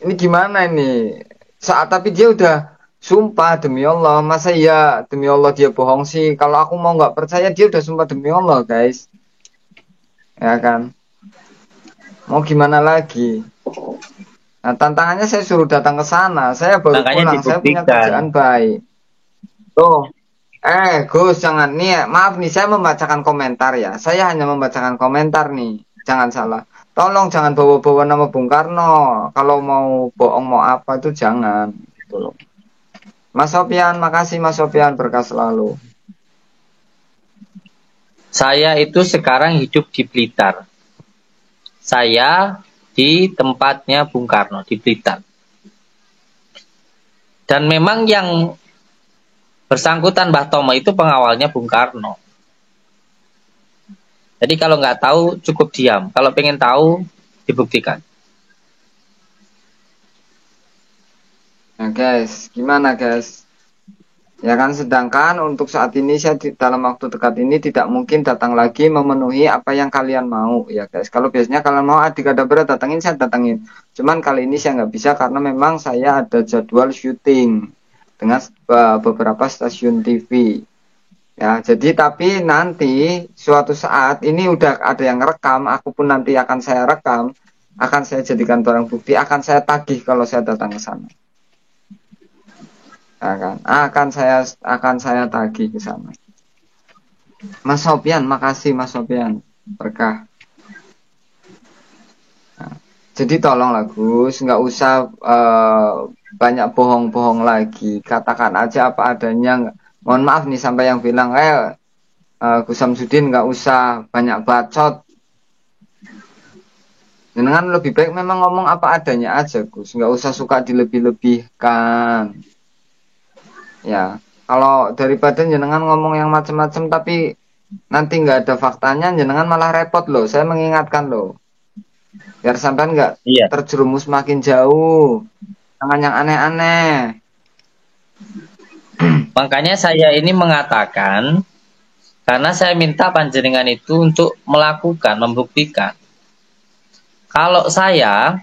ini gimana ini? Tapi dia udah sumpah demi Allah. Masa iya demi Allah dia bohong sih? Kalau aku mau nggak percaya, dia udah sumpah demi Allah guys. Ya kan? Mau gimana lagi? Nah, tantangannya saya suruh datang ke sana. Saya baru pulang. Saya punya kerjaan baik. Tuh. Gus, jangan nih. Maaf nih, saya membacakan komentar ya. Saya hanya membacakan komentar nih. Jangan salah. Tolong jangan bawa-bawa nama Bung Karno. Kalau mau bohong mau apa itu jangan. Gitu loh. Mas Sofian, makasih Mas Sofian, berkah selalu. Saya itu sekarang hidup di Blitar. Saya di tempatnya Bung Karno di Blitar. Dan memang yang bersangkutan Mbah Tomo itu pengawalnya Bung Karno. Jadi kalau nggak tahu cukup diam. Kalau pengen tahu dibuktikan. Nah guys, gimana guys? Ya kan, sedangkan untuk saat ini saya dalam waktu dekat ini tidak mungkin datang lagi memenuhi apa yang kalian mau ya guys. Kalau biasanya kalian mau adik ada berat datangin, saya datangin. Cuman kali ini saya nggak bisa karena memang saya ada jadwal syuting dengan beberapa stasiun TV. Ya, jadi tapi nanti suatu saat ini udah ada yang rekam, aku pun nanti akan saya rekam, akan saya jadikan barang bukti, akan saya tagih kalau saya datang ke sana. Akan saya tagih ke sana. Mas Sopian, makasih Mas Sopian. Berkah. Nah, jadi tolonglah Gus, nggak usah banyak bohong-bohong lagi. Katakan aja apa adanya. Mohon maaf nih sampai yang bilang, Gus Samsudin nggak usah banyak bacot. Dengan lebih baik memang ngomong apa adanya aja Gus, nggak usah suka dilebih-lebihkan. Ya, kalau daripada jenengan ngomong yang macam-macam tapi nanti nggak ada faktanya, jenengan malah repot loh. Saya mengingatkan loh, biar sampean nggak Iya. terjerumus makin jauh. Jangan yang aneh-aneh. Makanya saya ini mengatakan karena saya minta panjenengan itu untuk melakukan, membuktikan. Kalau saya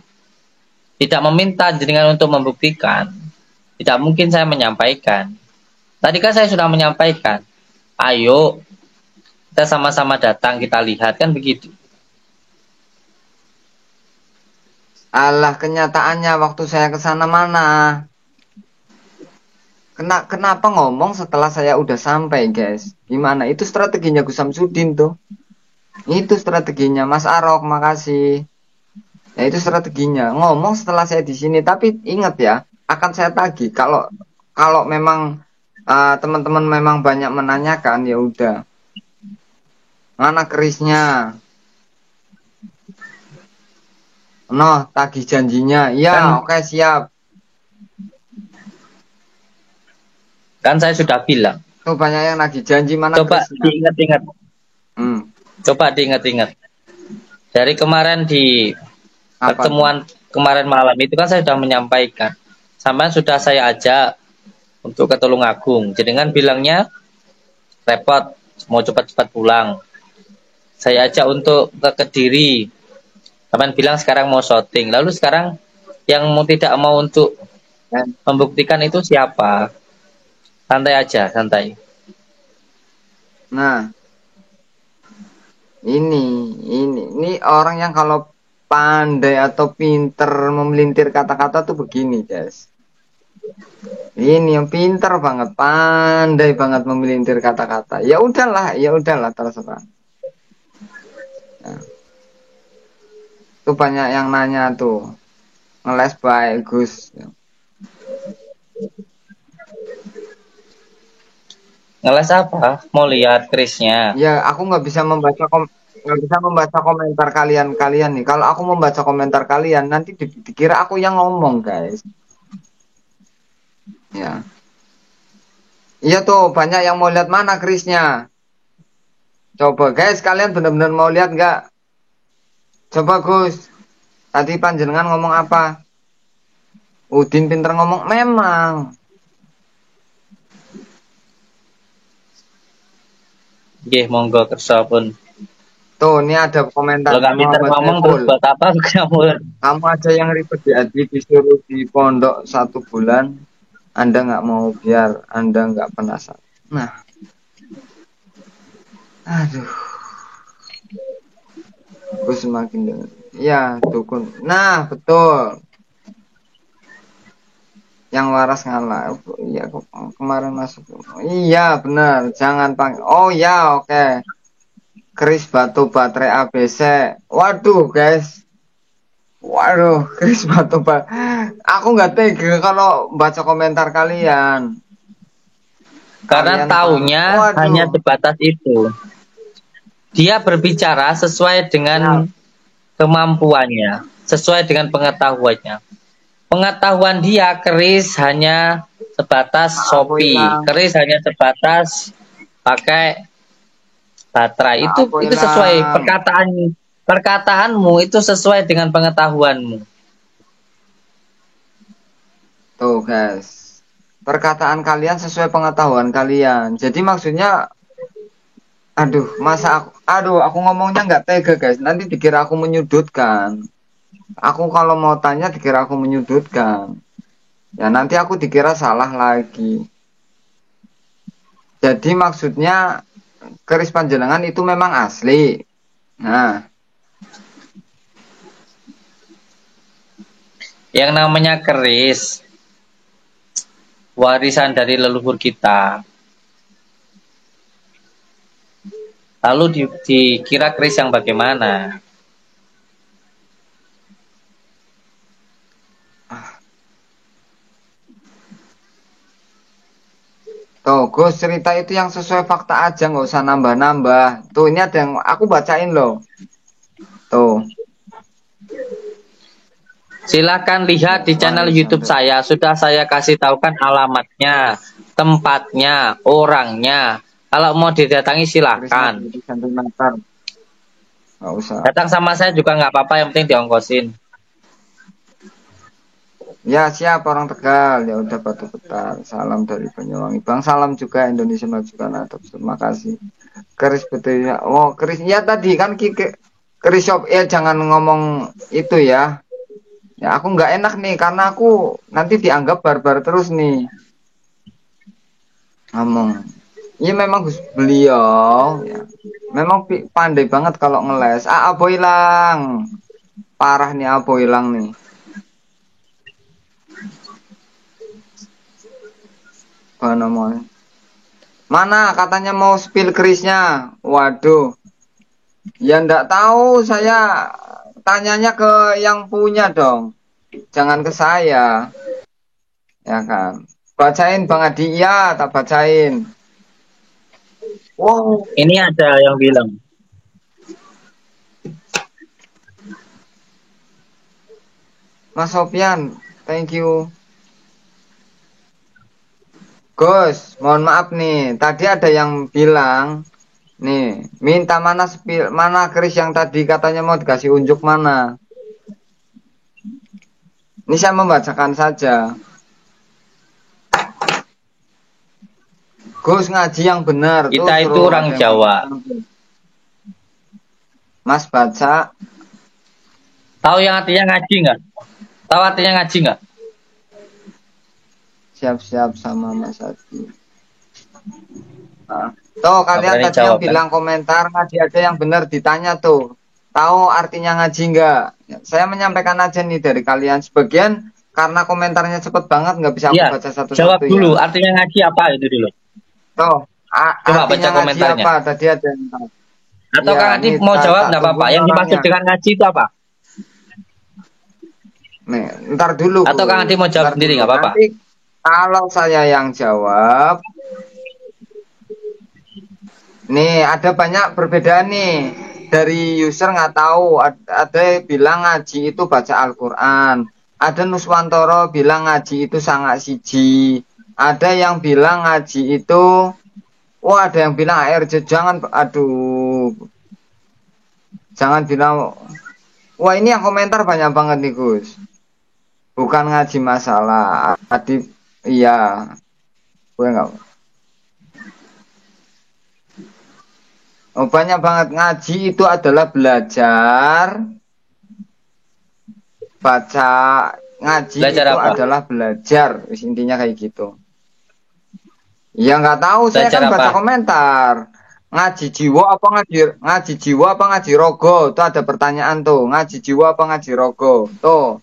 tidak meminta jenengan untuk membuktikan, tidak mungkin saya menyampaikan. Tadi kan saya sudah menyampaikan, ayo kita sama-sama datang, kita lihat, kan begitu. Alah, kenyataannya waktu saya ke sana mana? Kenapa ngomong setelah saya udah sampai, guys? Gimana? Itu strateginya Gus Samsudin tuh. Itu strateginya Mas Arok, makasih. Ya itu strateginya. Ngomong setelah saya di sini, tapi ingat ya, akan saya tagih kalau kalau memang teman-teman memang banyak menanyakan, ya udah. Mana kerisnya? Noh, tagih janjinya. Kan Ya, oke siap. kan saya sudah bilang. Tuh banyak yang nagih janji, mana Coba kerisnya? diingat-ingat. Hmm, Coba diingat-ingat. Dari kemarin di apa tuh? pertemuan kemarin malam itu kan saya sudah menyampaikan. Sampai sudah saya ajak untuk ke Tulungagung. Jenengan bilangnya repot, mau cepat-cepat pulang. Saya ajak untuk ke Kediri. Sampai bilang sekarang mau syuting. Lalu sekarang yang mau tidak mau untuk membuktikan itu siapa? Santai aja, santai. Nah, ini orang yang kalau pandai atau pinter memelintir kata-kata tuh begini, guys. Ini yang pinter banget, pandai banget memelintir kata-kata. Ya udahlah terserah. Nah, tuh banyak yang nanya tuh, ngeles baik Gus. Ngeles apa? Mau lihat kerisnya. Ya, aku nggak bisa membaca komentar kalian nih. Kalau aku membaca komentar kalian, nanti dikira aku yang ngomong, guys. Ya, iya tuh banyak yang mau lihat mana kerisnya. Coba guys, kalian benar-benar mau lihat nggak? Coba Gus, tadi panjenengan ngomong apa? Udin pinter ngomong, memang. Nggih, monggo kersa pun. Tuh, ini ada komentar Kalau nggak pinter Muhammad ngomong terus Saiful. buat apa kamu? Kamu aja yang ribet di hati disuruh di pondok 1 bulan. Anda nggak mau biar Anda nggak penasaran. Nah, aduh, gue semakin dengar. Ya, dukun. Nah, betul. Yang waras ngalah. Iya, kemarin masuk. Iya, benar. Jangan panggil. Oh ya, oke. Keris batu baterai ABC. Waduh, guys. Waduh, Chris batu aku nggak tega kalau baca komentar kalian. Karena Kalian taunya waduh. hanya sebatas itu. Dia berbicara sesuai dengan Ya, kemampuannya, sesuai dengan pengetahuannya. Pengetahuan dia keris hanya sebatas aku Shopee, hilang. keris hanya sebatas pakai baterai. Itu Aku sesuai hilang. perkataanmu itu sesuai dengan pengetahuanmu. Tuh, guys. Perkataan kalian sesuai pengetahuan kalian. Jadi maksudnya aku ngomongnya nggak tega, guys. Nanti dikira aku menyudutkan. Aku kalau mau tanya dikira aku menyudutkan. Ya nanti aku dikira salah lagi. Jadi maksudnya keris panjenengan itu memang asli. Nah, Yang namanya keris warisan dari leluhur kita. Lalu dikira keris yang bagaimana? Tuh, Gus, cerita itu yang sesuai fakta aja, nggak usah nambah-nambah. Tuh, ini ada yang aku bacain loh. Tuh. Silakan lihat di channel YouTube saya. Sudah saya kasih tahukan alamatnya, tempatnya, orangnya. Kalau mau didatangi silakan. Nggak usah. Datang sama saya juga nggak apa-apa, yang penting diongkosin. Ya, siap orang Tegal. Ya udah, Batu Betar. Salam dari Banyuwangi. Bang, salam juga Indonesia Majukan Adop. Terima kasih. Keris betulnya. Oh, keris. Ya tadi kan keris shop. Ya jangan ngomong itu ya. Ya aku nggak enak nih karena aku nanti dianggap barbar terus nih. Ngomong. Iya memang Gus beliau ya. Memang pandai banget kalau ngeles. Abo hilang. Parah nih Abo hilang nih. Mana katanya mau spill kerisnya? Waduh. Ya ndak tahu, saya tanyanya ke yang punya dong. Jangan ke saya. Ya kan. Bacain Bang Adi, ya tak bacain. Wow. Ini ada yang bilang. Mas Sofian, thank you. Gus, mohon maaf nih. Tadi ada yang bilang, nih, minta mana keris yang tadi katanya mau dikasih unjuk mana. Ini saya membacakan saja. Gus ngaji yang benar. Kita tuh, itu orang Jawa. Mas baca. Tahu yang artinya ngaji nggak? Tahu artinya ngaji nggak? Siap-siap sama Mas Adi. Nah, tuh kalian tadi jawab, yang bilang komentar ngaji aja yang benar ditanya tuh. Tahu artinya ngaji nggak? Ya, saya menyampaikan aja nih dari kalian sebagian karena komentarnya cepet banget nggak bisa aku baca satu-satu. Jawab dulu artinya ngaji apa itu dulu. Tuh, coba baca komentarnya. Apa? Tadi ada yang tahu. Atau ya, Kang Adi mau jawab nggak apa-apa. Yang dimaksud dengan ngaji itu apa? Nih, ntar dulu. Atau Kang Adi mau jawab sendiri nggak apa-apa. Kalau saya yang jawab, nih ada banyak perbedaan nih. Dari user nggak tahu, ada yang bilang ngaji itu baca Al-Quran, ada Nuswantoro bilang ngaji itu sangat siji, ada yang bilang ngaji itu, wah ada yang bilang ARJ, jangan, aduh, jangan bilang, wah ini yang komentar banyak banget nih Gus, bukan ngaji masalah, Adib, iya, gue nggak. Oh, banyak banget. Ngaji itu adalah belajar, baca, ngaji belajar itu apa? adalah belajar, intinya kayak gitu. Ya nggak tahu, saya kan baca komentar. Ngaji jiwa apa ngaji jiwa apa ngaji rogo? Itu ada pertanyaan tuh. Ngaji jiwa apa ngaji rogo? Tuh.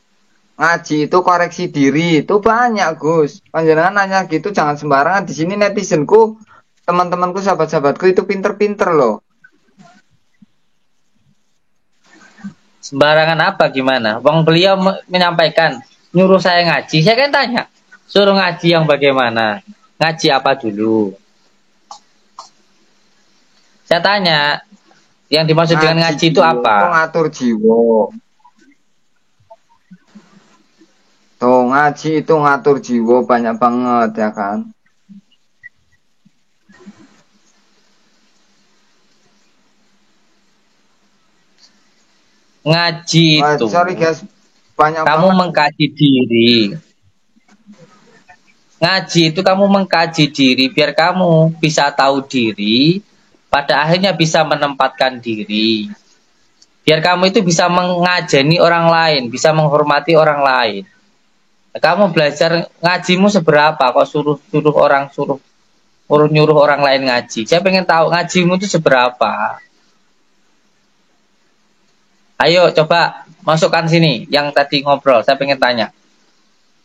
Ngaji itu koreksi diri, itu banyak Gus. Panjenengan nanya gitu jangan sembarangan. Di sini netizenku, teman-temanku, sahabat-sahabatku itu pinter-pinter loh. Sembarangan apa gimana? Bang beliau menyampaikan nyuruh saya ngaji. Saya kan tanya, suruh ngaji yang bagaimana? Ngaji apa dulu? Saya tanya, yang dimaksud dengan ngaji itu apa? Ngatur jiwa. Tuh ngaji itu ngatur jiwa banyak banget ya kan. Ngaji itu sorry guys, banyak kamu banget. mengkaji diri. Ngaji itu kamu mengkaji diri biar kamu bisa tahu diri, pada akhirnya bisa menempatkan diri. Biar kamu itu bisa mengajeni orang lain, bisa menghormati orang lain. Kamu belajar ngajimu seberapa kok suruh nyuruh orang lain ngaji. Saya pengen tahu ngajimu itu seberapa. Ayo coba masukkan sini yang tadi ngobrol, saya pengen tanya.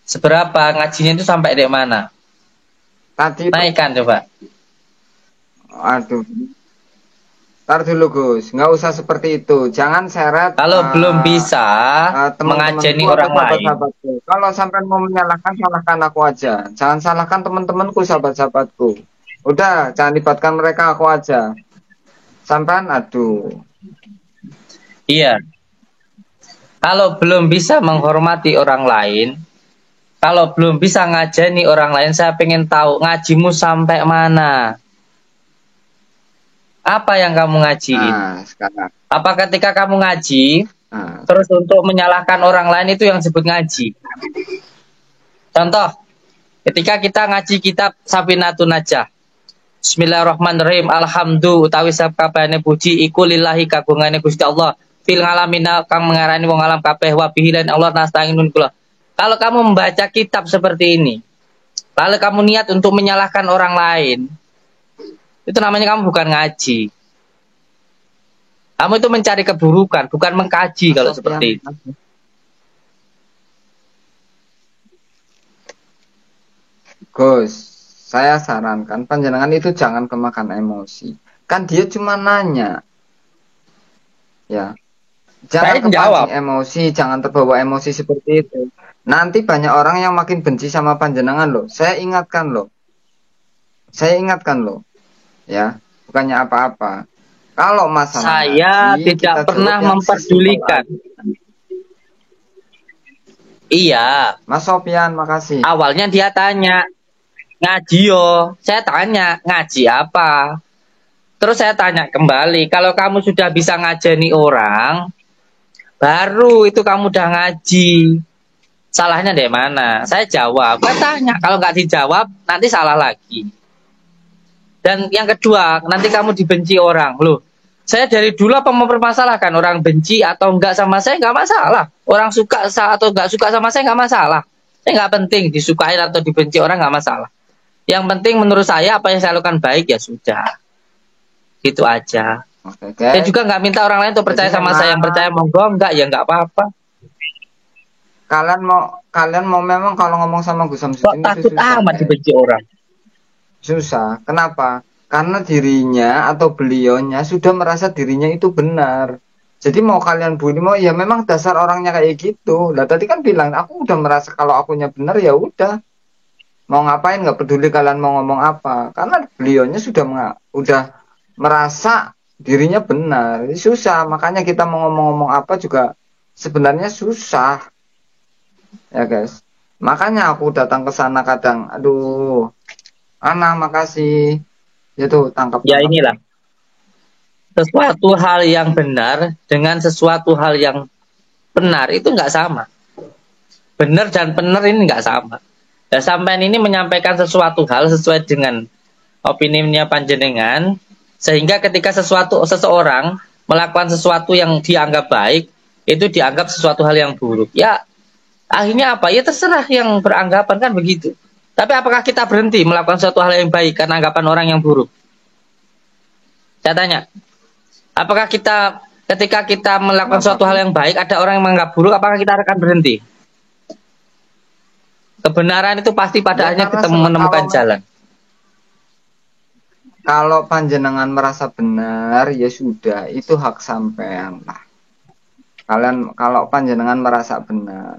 Seberapa ngajinya itu sampai di mana? Tadi naikkan coba. Aduh. Tar dulu Gus, nggak usah seperti itu. Jangan seret Kalau belum bisa teman-temanku mengajeni atau orang lain. sahabat-sahabatku. Kalau sampai mau menyalahkan, salahkan aku aja. Jangan salahkan teman-temanku, sahabat-sahabatku. Udah, jangan libatkan mereka, aku aja. Sampean, aduh. Iya. Kalau belum bisa menghormati orang lain, kalau belum bisa ngajeni orang lain, saya pengen tahu ngajimu sampai mana. Apa yang kamu ngajiin? Nah, sekarang. Apa ketika kamu ngaji, Nah, terus untuk menyalahkan orang lain itu yang disebut ngaji? Contoh, ketika kita ngaji kitab Safinatun Najah. Bismillahirrahmanirrahim. Alhamdulillah utawi sakabehane puji iku lillahi kagungane Gusti Allah. Fil alamina kang mengarani wong alam kabeh wa bihi lan Allah nastainun kula. Kalau kamu membaca kitab seperti ini, lalu kamu niat untuk menyalahkan orang lain, itu namanya kamu bukan ngaji. Kamu itu mencari keburukan, bukan mengkaji kalau Mas seperti itu. Sofian. Gus, saya sarankan panjenengan itu jangan kemakan emosi. Kan dia cuma nanya. Ya. Saya Jangan jawab. kepancing emosi, jangan terbawa emosi seperti itu. Nanti banyak orang yang makin benci sama panjenengan loh. Saya ingatkan loh. Saya ingatkan loh. Ya, bukannya apa-apa. Kalau masalah Saya ngaji, tidak kita pernah jawab yang memperdulikan. Iya, Mas Sofian, makasih. awalnya dia tanya, ngaji yo. Saya tanya, ngaji apa? Terus saya tanya kembali, kalau kamu sudah bisa ngajeni orang, baru itu kamu udah ngaji. Salahnya dari mana? Saya jawab. Saya tanya, kalau nggak dijawab, nanti salah lagi. Dan yang kedua, nanti kamu dibenci orang. Loh, saya dari dulu apa mempermasalahkan orang benci atau enggak sama saya nggak masalah. Orang suka atau nggak suka sama saya nggak masalah. Saya nggak penting disukai atau dibenci orang nggak masalah. Yang penting menurut saya apa yang saya lakukan baik ya sudah. Gitu aja. Oke, Saya guys. juga nggak minta orang lain untuk percaya Jadi sama saya. Yang percaya monggo, enggak ya nggak apa-apa. Kalian mau memang kalau ngomong sama Gus Kok Samsudin itu takut susah, amat guys. dibenci orang? Susah. Kenapa? Karena dirinya atau beliaunya sudah merasa dirinya itu benar. Jadi mau kalian bully, mau ya memang dasar orangnya kayak gitu. Lah tadi kan bilang aku udah merasa kalau akunya benar ya udah. Mau ngapain nggak peduli kalian mau ngomong apa. Karena beliaunya udah merasa dirinya benar. Ini susah. Makanya kita mau ngomong-ngomong apa juga sebenarnya susah. Ya guys. Makanya aku datang ke sana kadang, aduh, Ana makasih. Ya tuh tangkap. Ya inilah. Sesuatu hal yang benar dengan sesuatu hal yang benar itu nggak sama. Benar dan benar ini nggak sama. Dan sampean ini menyampaikan sesuatu hal sesuai dengan opininya panjenengan, sehingga ketika seseorang melakukan sesuatu yang dianggap baik, itu dianggap sesuatu hal yang buruk. Ya, akhirnya apa? Ya terserah yang beranggapan kan begitu. Tapi apakah kita berhenti melakukan sesuatu hal yang baik karena anggapan orang yang buruk? Saya tanya, apakah kita ketika kita melakukan suatu hal yang baik, ada orang yang menganggap buruk, apakah kita akan berhenti? Kebenaran itu pasti pada akhirnya kita menemukan jalan. Kalau panjenengan merasa benar, ya sudah, itu hak sampean lah. Kalian kalau panjenengan merasa benar.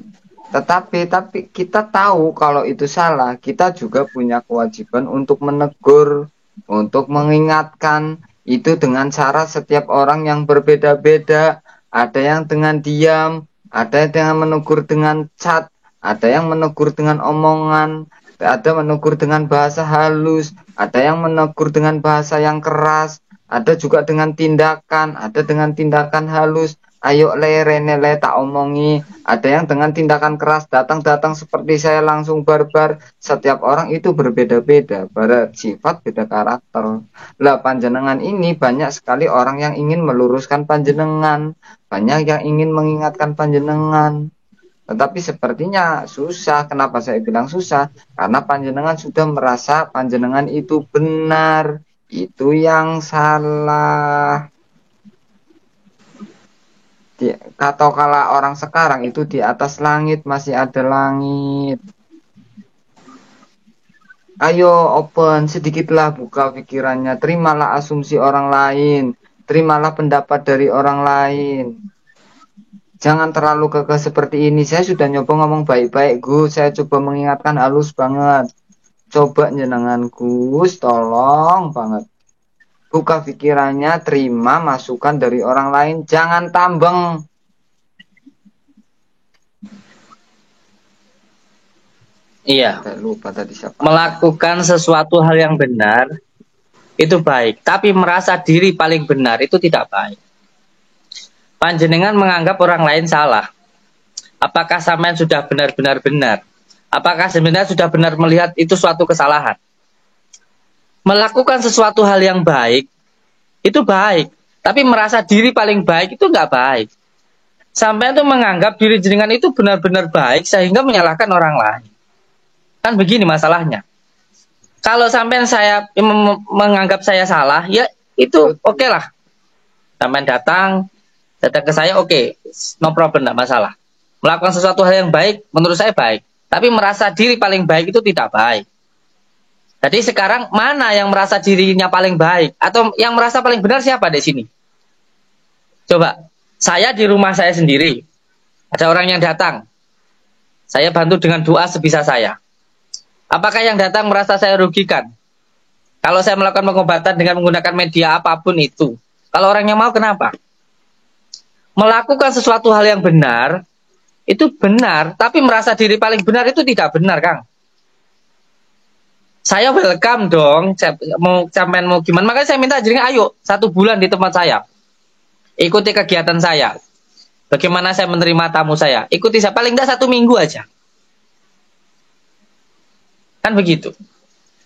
Tetapi kita tahu kalau itu salah, kita juga punya kewajiban untuk menegur, untuk mengingatkan. Itu dengan cara setiap orang yang berbeda-beda. Ada yang dengan diam, ada yang menegur dengan chat, ada yang menegur dengan omongan, ada menegur dengan bahasa halus, ada yang menegur dengan bahasa yang keras, ada juga dengan tindakan, ada dengan tindakan halus. Ayo le rene le tak omongi. Ada yang dengan tindakan keras, datang seperti saya langsung barbar. Setiap orang itu berbeda-beda, bersifat, beda karakter. Lah panjenengan ini banyak sekali orang yang ingin meluruskan panjenengan, banyak yang ingin mengingatkan panjenengan. Tetapi sepertinya susah. Kenapa saya bilang susah? Karena panjenengan sudah merasa panjenengan itu benar. Itu yang salah. Atau kala orang sekarang itu di atas langit masih ada langit. Ayo open sedikitlah, buka pikirannya, terimalah asumsi orang lain. terimalah pendapat dari orang lain. Jangan terlalu kekeh seperti ini. Saya sudah nyoba ngomong baik-baik, Gus. Saya coba mengingatkan halus banget. Coba jenengan Gus, tolong banget. Buka pikirannya, terima masukan dari orang lain. Jangan tambeng. Iya. Saya lupa tadi siapa. Melakukan sesuatu hal yang benar itu baik, tapi merasa diri paling benar itu tidak baik. Panjenengan menganggap orang lain salah. Apakah sampean sudah benar-benar benar? Apakah sebenarnya sudah benar melihat itu suatu kesalahan? Melakukan sesuatu hal yang baik itu baik, tapi merasa diri paling baik itu nggak baik. Sampean tuh menganggap diri jenengan itu benar-benar baik sehingga menyalahkan orang lain. Kan begini masalahnya. Kalau sampean saya menganggap saya salah, ya itu oke lah. Sampean datang ke saya, oke, no problem, tidak masalah. Melakukan sesuatu hal yang baik, menurut saya baik. Tapi merasa diri paling baik itu tidak baik. Jadi sekarang mana yang merasa dirinya paling baik? Atau yang merasa paling benar siapa di sini? Coba, saya di rumah saya sendiri, ada orang yang datang. Saya bantu dengan doa sebisa saya. Apakah yang datang merasa saya rugikan? Kalau saya melakukan pengobatan dengan menggunakan media apapun itu. Kalau orangnya mau, kenapa? Melakukan sesuatu hal yang benar, itu benar. Tapi merasa diri paling benar itu tidak benar, Kang. Saya welcome dong. Mau gimana? Makanya saya minta jadi ayo 1 bulan di tempat saya. Ikuti kegiatan saya. Bagaimana saya menerima tamu saya. Ikuti saya. Paling tidak 1 minggu aja. Kan begitu.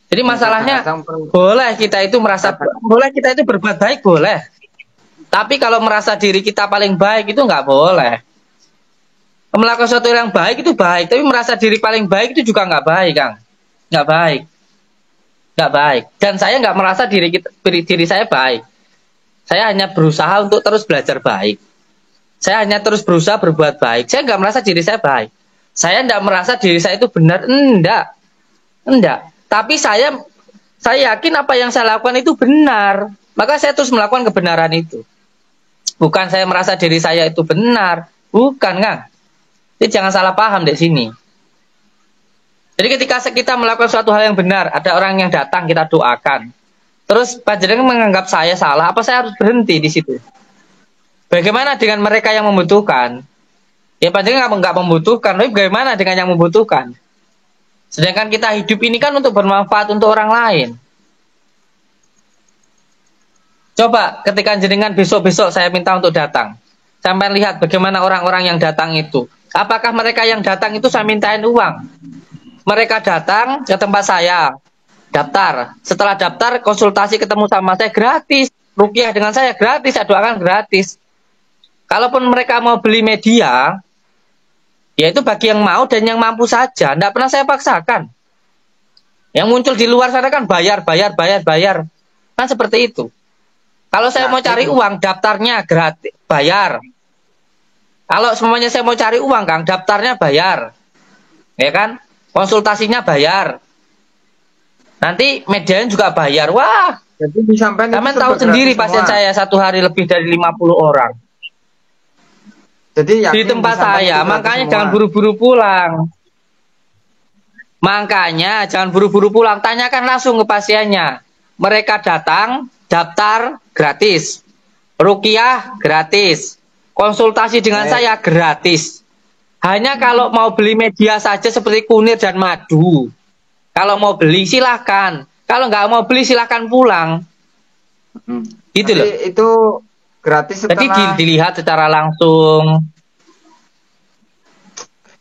Jadi masalahnya boleh kita itu merasa, boleh kita itu berbuat baik, boleh. Tapi kalau merasa diri kita paling baik itu nggak boleh. Melakukan sesuatu yang baik itu baik, tapi merasa diri paling baik itu juga nggak baik, Kang. Nggak baik. Nggak baik. Dan saya nggak merasa diri saya baik. Saya hanya berusaha untuk terus belajar baik. Saya hanya terus berusaha berbuat baik. Saya nggak merasa diri saya baik. Saya nggak merasa diri saya itu benar. Enggak. Tapi saya yakin apa yang saya lakukan itu benar. Maka saya terus melakukan kebenaran itu. Bukan saya merasa diri saya itu benar. Bukan, Kang. Jadi jangan salah paham di sini. Jadi ketika kita melakukan suatu hal yang benar, ada orang yang datang, kita doakan. Terus panjenengan menganggap saya salah, apa saya harus berhenti di situ? Bagaimana dengan mereka yang membutuhkan? Ya panjenengan nggak membutuhkan, tapi bagaimana dengan yang membutuhkan? Sedangkan kita hidup ini kan untuk bermanfaat untuk orang lain. Coba ketika jenengan besok-besok saya minta untuk datang. Sampai lihat bagaimana orang-orang yang datang itu. Apakah mereka yang datang itu saya mintain uang? Mereka datang ke tempat saya, daftar. Setelah daftar, konsultasi ketemu sama saya gratis. Rukiah dengan saya gratis, saya doakan gratis. Kalaupun mereka mau beli media, ya itu bagi yang mau dan yang mampu saja. Tidak pernah saya paksakan. Yang muncul di luar sana kan bayar. Kan seperti itu. Kalau saya mau cari uang, daftarnya gratis, bayar. Kalau semuanya saya mau cari uang, Kang, daftarnya bayar. Ya kan? Konsultasinya bayar. Nanti medianya juga bayar. Wah, jadi disampaikan. Kalian tahu sendiri pasien saya 1 hari lebih dari 50 orang. Jadi di tempat saya, makanya jangan buru-buru pulang. Makanya jangan buru-buru pulang. Tanyakan langsung ke pasiennya. Mereka datang, daftar gratis, rukiah gratis, konsultasi dengan saya gratis. Hanya kalau mau beli media saja seperti kunir dan madu. Kalau mau beli silahkan. Kalau nggak mau beli silahkan pulang. Gitu loh. Itu gratis setelah. Jadi dilihat secara langsung.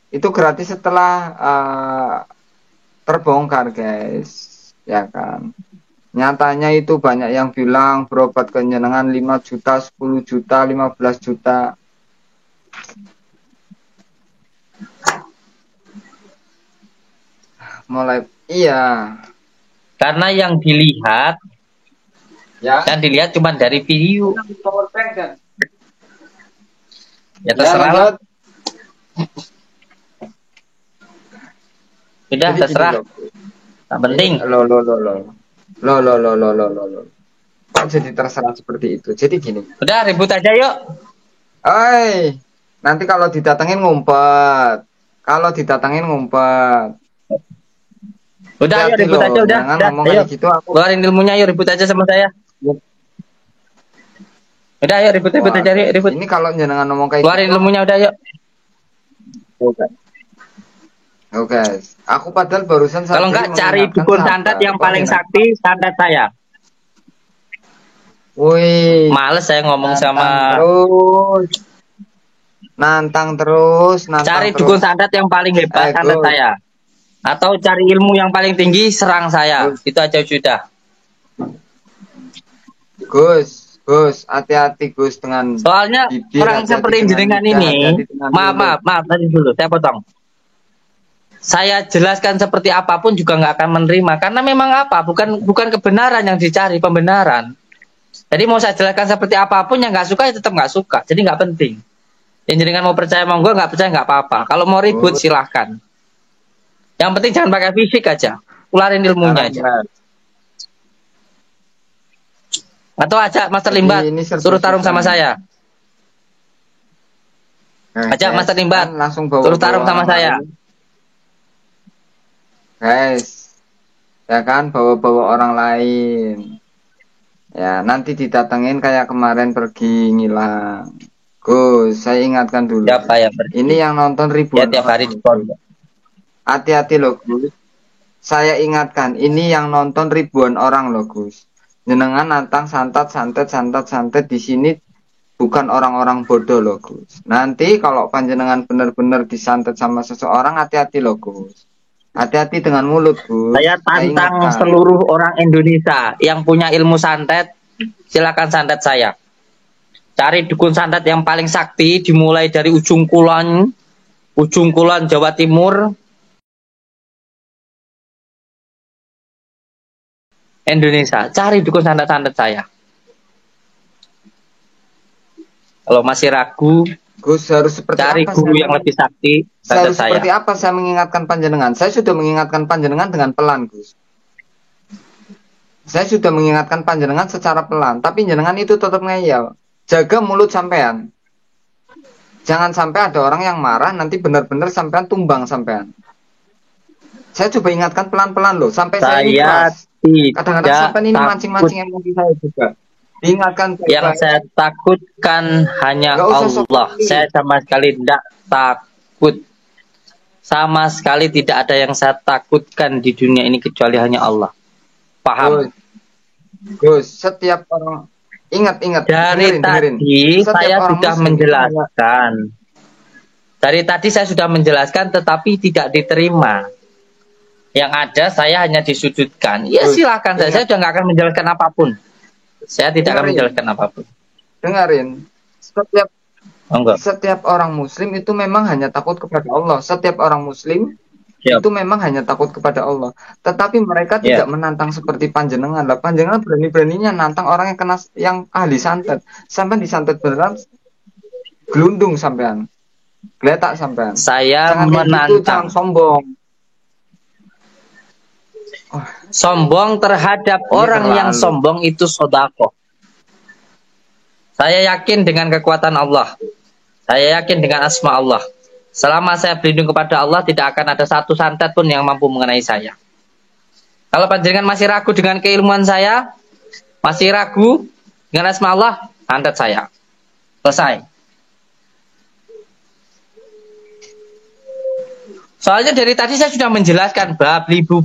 Itu gratis setelah terbongkar, guys. Ya kan. Nyatanya itu banyak yang bilang berobat kenyenangan 5 juta, 10 juta, 15 juta. Mulai iya. Karena yang dilihat ya, kan dilihat cuma dari video. Ya terserah. Ya, sudah terserah. Tak penting. Lo. Kok jadi terserah seperti itu? Jadi gini, Udah ribut aja yuk. oi, nanti kalau didatengin ngumpet. Kalau didatengin ngumpet. Udah ayo Hati-hati ribut loh, aja udah. jangan Udah, ngomong ayo. kayak gitu aku. Keluarin ilmunya yuk ribut aja sama saya. Udah ayo ribut-ribut Wah, aja yuk, ribut. ini kalau jenengan ngomong kayak Keluarin gitu. ilmunya udah yuk. Oke, aku padahal barusan Kalau enggak cari dukun santet yang paling sakti, santet saya. Wih, Males saya ngomong sama nantang terus, cari dukun santet yang paling hebat, santet Gus. saya. Atau cari ilmu yang paling tinggi, serang saya. Gus. Itu aja sudah. Gus, hati-hati Gus dengan Soalnya bibir, orang hati-hati seperti dengan jenengan lidah, ini, hati-hati dengan mulut. maaf, tadi dulu, saya potong. Saya jelaskan seperti apapun juga nggak akan menerima, karena memang apa? Bukan kebenaran yang dicari, pembenaran. Jadi mau saya jelaskan seperti apapun yang nggak suka ya tetap nggak suka, jadi nggak penting. Yang jenengan mau percaya monggo, nggak percaya nggak apa-apa. Kalau mau ribut silahkan. Yang penting jangan pakai fisik aja, keluarin ilmunya aja. Atau ajak Master Limbat, suruh tarung sama saya. Ajak Master Limbat, langsung suruh tarung sama saya. Guys, ya kan bawa-bawa orang lain. Ya, nanti didatengin kayak kemarin pergi ngilang. Gus, saya ingatkan dulu. Siapa yang pergi? Ini yang nonton ribuan. Ya, tiap hari di pondok. Hati-hati loh, Gus. Saya ingatkan, ini yang nonton ribuan orang loh, Gus. Jenengan nantang santet di sini bukan orang-orang bodoh loh, Gus. Nanti kalau panjenengan benar-benar disantet sama seseorang, hati-hati loh, Gus. Hati-hati dengan mulut, Gus. Saya tantang ingatkan. seluruh orang Indonesia yang punya ilmu santet, silakan santet saya. Cari dukun santet yang paling sakti, dimulai dari ujung kulon Jawa Timur, Indonesia. Cari dukun santet saya. Kalau masih ragu, Gus, harus seperti cari apa guru yang lebih sakti, santet saya. Seperti apa saya mengingatkan panjenengan? Saya sudah mengingatkan panjenengan dengan pelan, Gus. Saya sudah mengingatkan panjenengan secara pelan, tapi jenengan itu tetap ngeyel. Jaga mulut sampean. Jangan sampai ada orang yang marah nanti benar-benar sampean tumbang sampean. Saya coba ingatkan pelan-pelan loh, sampai saya ikhlas. Kadang-kadang sampean ini mancing-mancing emosi saya juga. Diingatkan yang saya takutkan hanya Allah. Saya sama sekali tidak takut. Sama sekali tidak ada yang saya takutkan di dunia ini kecuali hanya Allah. Paham? Gus, setiap orang ingat dari tadi saya sudah menjelaskan. Dari tadi saya sudah menjelaskan tetapi tidak diterima. Yang ada saya hanya disudutkan. Ya silakan saya sudah nggak akan menjelaskan apapun. Saya tidak akan menjelaskan apapun. Dengarin. Setiap orang muslim itu memang hanya takut kepada Allah. Setiap orang muslim itu memang hanya takut kepada Allah. Tetapi mereka tidak menantang seperti panjenengan. Lah panjenengan berani-beraninya nantang orang yang ahli santet. Sampai disantet beneran gelundung sampean. Geletak sampean. Saya jangan menantang. Gitu, jangan sombong. Sombong terhadap orang yang sombong itu sodako. Saya yakin dengan kekuatan Allah. Saya yakin dengan asma Allah. Selama saya berlindung kepada Allah, tidak akan ada satu santet pun yang mampu mengenai saya. Kalau panjenengan masih ragu dengan keilmuan saya, masih ragu dengan asma Allah, santet saya. Selesai. Soalnya dari tadi saya sudah menjelaskan babi-bu.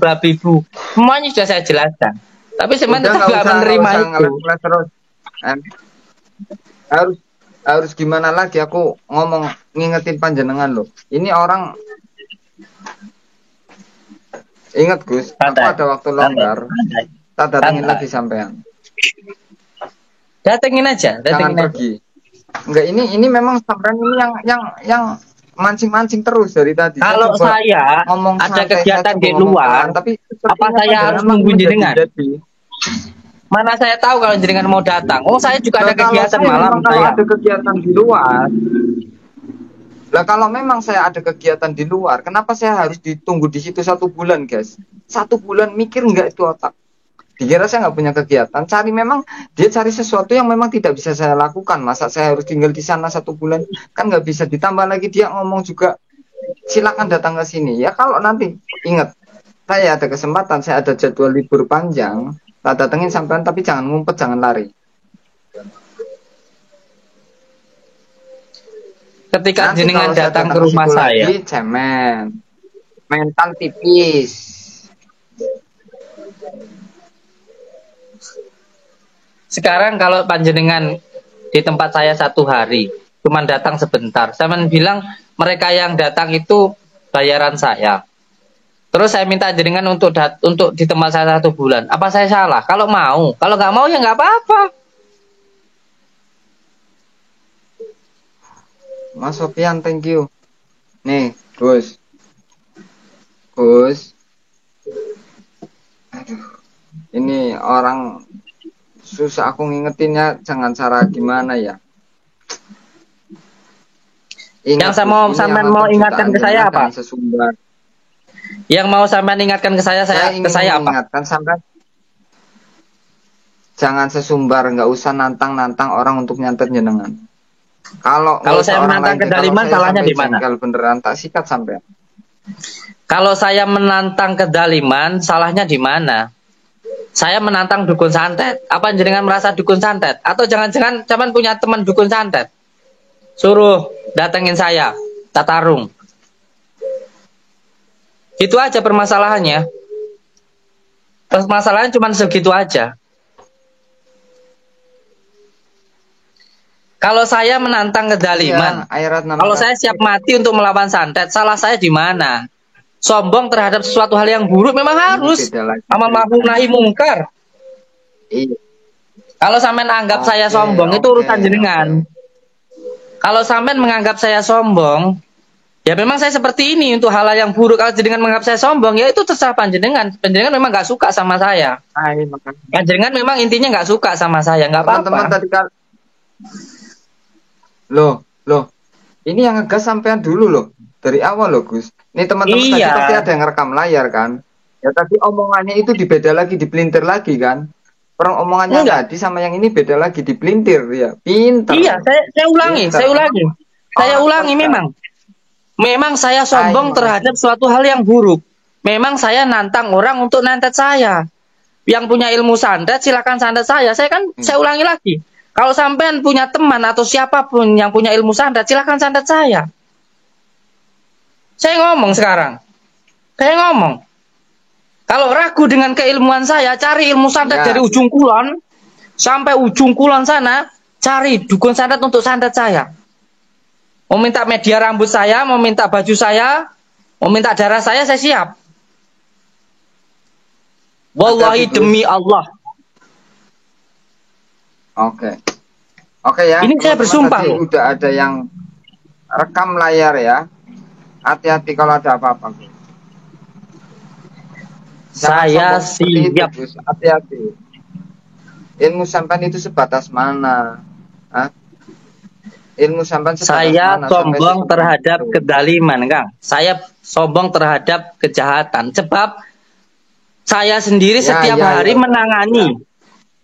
Semuanya sudah saya jelaskan. Tapi sebenarnya tetap nggak menerima itu. Harus gimana lagi aku ngomong ngingetin panjenengan loh. Ini orang ingat Gus, aku ada waktu longgar. Tak datengin lagi sampean. Datengin aja, Jangan pergi. Enggak, ini memang sampean ini yang mancing-mancing terus dari tadi. Kalau saya ngomong ada kegiatan di luar, tapi apa saya harus nunggu jenengan? Mana saya tahu kalau jenengan mau datang. Oh, saya juga ada kegiatan malam. Kalau ada kegiatan di luar. Lah kalau memang saya ada kegiatan di luar, kenapa saya harus ditunggu di situ 1 bulan, guys? 1 bulan mikir nggak itu otak? Dikira saya nggak punya kegiatan. Dia cari sesuatu yang memang tidak bisa saya lakukan. Masa saya harus tinggal di sana 1 bulan? Kan nggak bisa. Ditambah lagi dia ngomong juga, silakan datang ke sini. Ya kalau nanti ingat, saya ada kesempatan, saya ada jadwal libur panjang, tak datengin sampean, tapi jangan ngumpet, jangan lari. Ketika Nanti jenengan kalau saya datang ke datang rumah situ saya, lagi, cemen, mental tipis. sekarang kalau panjenengan di tempat saya 1 hari, cuman datang sebentar, saya bilang mereka yang datang itu bayaran saya. Terus saya minta jenengan untuk di tempat saya 1 bulan. Apa saya salah? Kalau mau, kalau nggak mau ya nggak apa-apa. Mas Sofian, thank you. Nih, Gus. Gus. Aduh, ini orang susah aku ngingetinnya, jangan cara gimana ya. Yang saya mau sampean mau ingatkan ke saya apa? Sesumbar. Yang mau sampean ingatkan ke saya ingin apa? Ingatkan sampean jangan sesumbar, nggak usah nantang-nantang orang untuk nyantet jenengan. Kalau saya menantang kedaliman, salahnya di mana? Kalau beneran tak sikat sampean. Kalau saya menantang kedaliman, salahnya di mana? Saya menantang dukun santet. Apa jenengan merasa dukun santet? Atau jangan-jangan cuman punya teman dukun santet? Suruh datengin saya, tatarung. Itu aja permasalahannya. Permasalahannya cuma segitu aja. Kalau saya menantang kedaliman, kalau saya siap mati untuk melawan santet, salah saya di mana? Sombong terhadap sesuatu hal yang buruk memang harus. Amar ma'ruf nahi mungkar. Iya. Kalau sampean anggap saya sombong, itu urusan jenengan. Kalau sampean menganggap saya sombong, ya memang saya seperti ini untuk hal yang buruk. Kalau jenengan menganggap saya sombong, ya itu terserah panjenengan. Panjenengan memang nggak suka sama saya. Panjenengan memang intinya nggak suka sama saya, nggak apa-apa. Teman-teman tadi kan, loh, ini yang ngegas sampean dulu loh, dari awal loh Gus. Ini teman-teman tadi pasti ada yang rekam layar kan? Ya tadi omongannya itu dibeda lagi, dipelintir lagi kan? Orang omongannya tadi sama yang ini beda lagi, dipelintir ya. Pintar. Iya, saya ulangi, saya ulangi memang. Memang saya sombong terhadap suatu hal yang buruk. Memang saya nantang orang untuk nantet saya. Yang punya ilmu santet silakan santet saya. Saya ulangi lagi. Kalau sampean punya teman atau siapapun yang punya ilmu santet silakan santet saya. Saya ngomong sekarang. Saya ngomong. Kalau ragu dengan keilmuan saya, cari ilmu santet dari ujung kulon sampai ujung kulon sana, cari dukun santet untuk santet saya. Mau minta media rambut saya, mau minta baju saya, mau minta darah saya siap. Wallahi demi Allah. Oke ya. Ini saya bersumpah loh. Udah ada yang rekam layar ya. Hati-hati kalau ada apa-apa. Saya siap. Hati-hati. Ilmu sampean itu sebatas mana? Hah? Ilmu sampean sebatas saya mana? Sombong terhadap kedaliman, Kang. Saya sombong terhadap kejahatan. Sebab saya sendiri setiap hari menangani.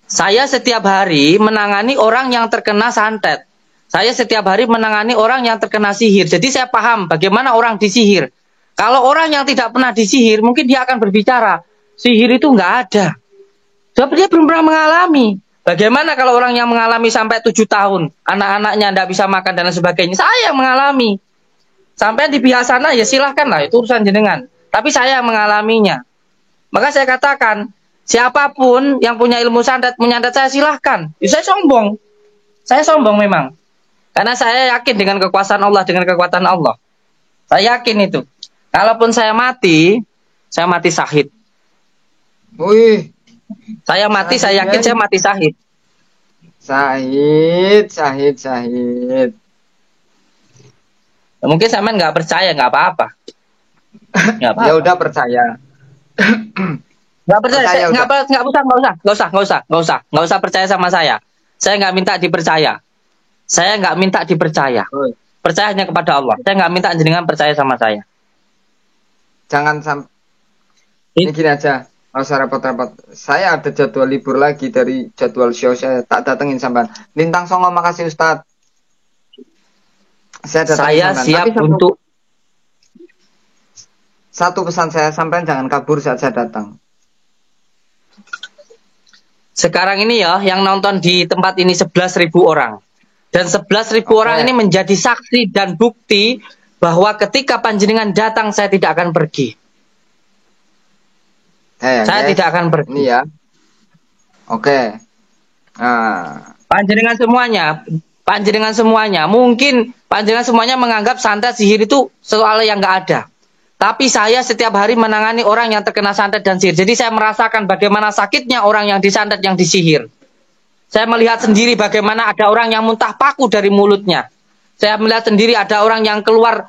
Saya setiap hari menangani orang yang terkena santet. Saya setiap hari menangani orang yang terkena sihir. Jadi saya paham bagaimana orang disihir. Kalau orang yang tidak pernah disihir, mungkin dia akan berbicara. Sihir itu nggak ada. Sebab dia belum pernah mengalami. Bagaimana kalau orang yang mengalami sampai 7 tahun, anak-anaknya tidak bisa makan dan lain sebagainya. Saya yang mengalami. Sampai di pihak sana ya silahkan lah, itu urusan jenengan. Tapi saya yang mengalaminya. Maka saya katakan, siapapun yang punya ilmu santet, menyantet saya silahkan. Ya, saya sombong. Saya sombong memang. Karena saya yakin dengan kekuasaan Allah, dengan kekuatan Allah. Saya yakin itu. Kalaupun saya mati syahid. Wih. Saya mati, saya yakin saya mati syahid. Syahid. Mungkin sampean nggak percaya, nggak apa-apa. Ya udah percaya. Nggak percaya, nggak usah percaya sama saya. Saya nggak minta dipercaya. Saya nggak minta dipercaya. Percaya hanya kepada Allah. Saya nggak minta jenengan percaya sama saya. Jangan sampai. Ini gini aja. Nggak usah repot-repot. Saya ada jadwal libur lagi dari jadwal show saya. Tak datengin sampean. Lintang Songo, makasih Ustadz. Saya datengin Saya sampean. siap Tapi untuk satu pesan saya, sampean jangan kabur saat saya datang. sekarang ini ya yang nonton di tempat ini 11.000 orang. Dan 11.000 orang ini menjadi saksi dan bukti bahwa ketika panjenengan datang saya tidak akan pergi. Saya tidak akan pergi. Ini ya. Oke. Nah, panjenengan semuanya, mungkin panjenengan semuanya menganggap santet sihir itu soal yang nggak ada. Tapi saya setiap hari menangani orang yang terkena santet dan sihir. Jadi saya merasakan bagaimana sakitnya orang yang disantet, yang disihir. Saya melihat sendiri bagaimana ada orang yang muntah paku dari mulutnya. Saya melihat sendiri ada orang yang keluar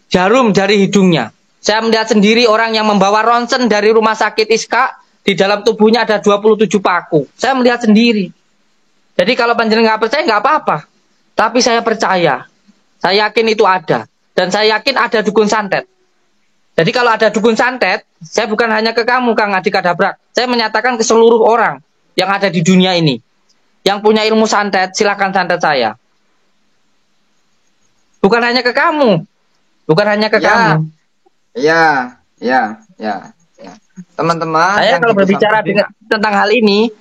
jarum dari hidungnya. Saya melihat sendiri orang yang membawa ronsen dari rumah sakit Iska. Di dalam tubuhnya ada 27 paku. Saya melihat sendiri. Jadi kalau panjenengan nggak percaya nggak apa-apa. Tapi saya percaya. Saya yakin itu ada. Dan saya yakin ada dukun santet. Jadi kalau ada dukun santet, saya bukan hanya ke kamu, Kang Adi Kadabrak. Saya menyatakan ke seluruh orang yang ada di dunia ini. Yang punya ilmu santet, silakan santet saya. Bukan hanya ke kamu. Bukan hanya ke kamu. Ya. Teman-teman. Saya kalau berbicara tentang hal ini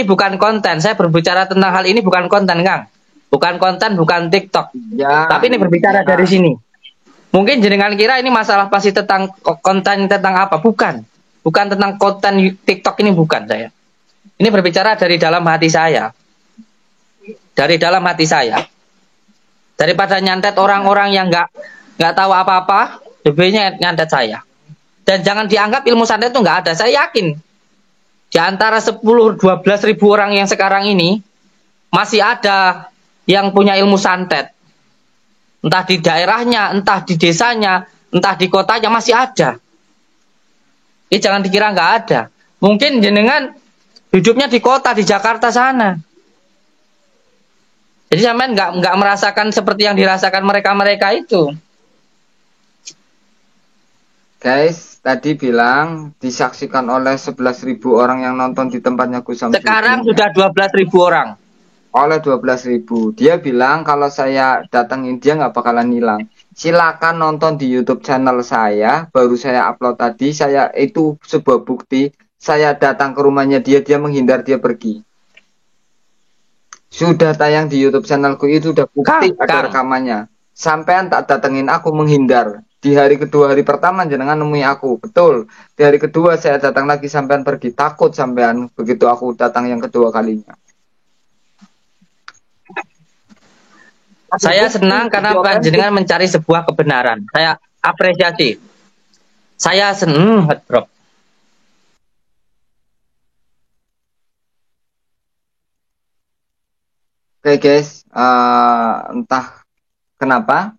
bukan konten. Saya berbicara tentang hal ini bukan konten, Kang. Bukan konten, bukan TikTok. Ya. Tapi ini berbicara dari sini. Mungkin jenengan kira ini masalah pasti tentang konten tentang apa? Bukan. Bukan tentang konten TikTok ini, bukan saya. Ini berbicara dari dalam hati saya. Dari dalam hati saya. Daripada nyantet orang-orang yang nggak tahu apa-apa, lebihnya nyantet saya. Dan jangan dianggap ilmu santet itu nggak ada. Saya yakin di antara 10-12 ribu orang yang sekarang ini masih ada yang punya ilmu santet. Entah di daerahnya, entah di desanya, entah di kotanya, masih ada. Ini jangan dikira nggak ada. Mungkin jenengan hidupnya di kota, di Jakarta sana. Jadi sampean nggak merasakan seperti yang dirasakan mereka-mereka itu. Guys, tadi bilang disaksikan oleh 11.000 orang yang nonton di tempatnya Gus Samsudin. Sekarang sudah 12.000 orang. Oleh 12.000. Dia bilang kalau saya datangin dia nggak bakalan hilang. Silakan nonton di YouTube channel saya. Baru saya upload tadi. Saya itu sebuah bukti. Saya datang ke rumahnya dia menghindar, dia pergi. Sudah tayang di YouTube channelku, itu udah bukti, ada rekamannya. Sampean tak datengin aku menghindar. Di hari kedua, hari pertama jenengan nemui aku, betul. Di hari kedua saya datang lagi, sampean pergi. Takut sampean begitu aku datang yang kedua kalinya. Saya senang karena panjenengan mencari sebuah kebenaran. Saya apresiasi. Saya senang, drop. Oke guys, entah kenapa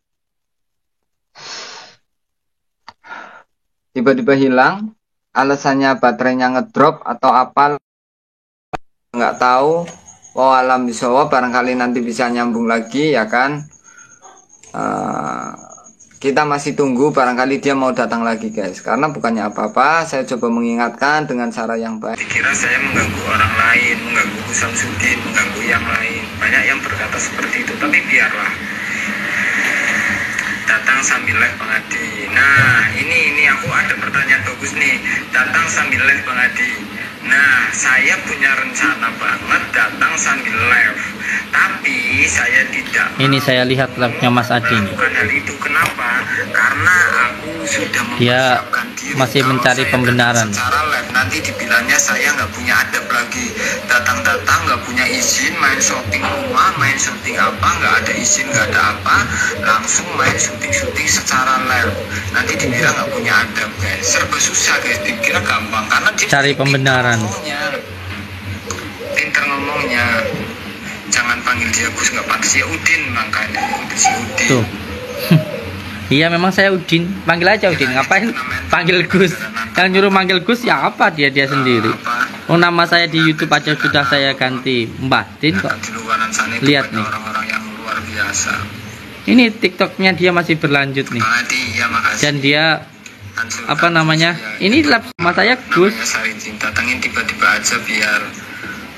tiba-tiba hilang. Alasannya baterainya ngedrop atau apa, nggak tahu. Alam bisawab, barangkali nanti bisa nyambung lagi ya kan. Kita masih tunggu, barangkali dia mau datang lagi guys. Karena bukannya apa-apa, saya coba mengingatkan dengan cara yang baik. Dikira saya mengganggu orang lain, mengganggu Gus Samsudin, mengganggu yang lain. Banyak yang berkata seperti itu, tapi biarlah. Datang sambil live Bang Adi. Nah ini aku ada pertanyaan bagus nih. Datang sambil live Bang Adi. Nah, saya punya rencana banget datang sambil live. Tapi saya tidak. Ini saya lihat live-nya Mas Adi. Bukan hal itu. Kenapa? Karena aku sudah mempersiapkan diri. Masih mencari pembenaran. Secara live nanti dibilangnya saya nggak punya adab lagi. Datang-datang nggak punya izin, main syuting rumah, main syuting apa, nggak ada izin, nggak ada apa, langsung main syuting secara live. Nanti dibilang nggak punya adab guys. Serba susah guys. Dikira gampang karena dia cari pembenaran. Pinter ngomongnya. Jangan panggil dia Gus, nggak pantas ya Udin, makanya si Udin. Tuh. Iya memang saya Udin, panggil aja Udin. Ngapain panggil Gus? Yang nyuruh manggil Gus ya apa dia sendiri. Oh nama saya di YouTube aja sudah saya ganti Mbah Din kok. Lihat nih. Orang-orang yang luar biasa. Ini TikToknya dia masih berlanjut nih. Dan dia apa namanya? Ini lab sama saya Gus. Namanya Sarinjin, datangin tiba-tiba aja biar.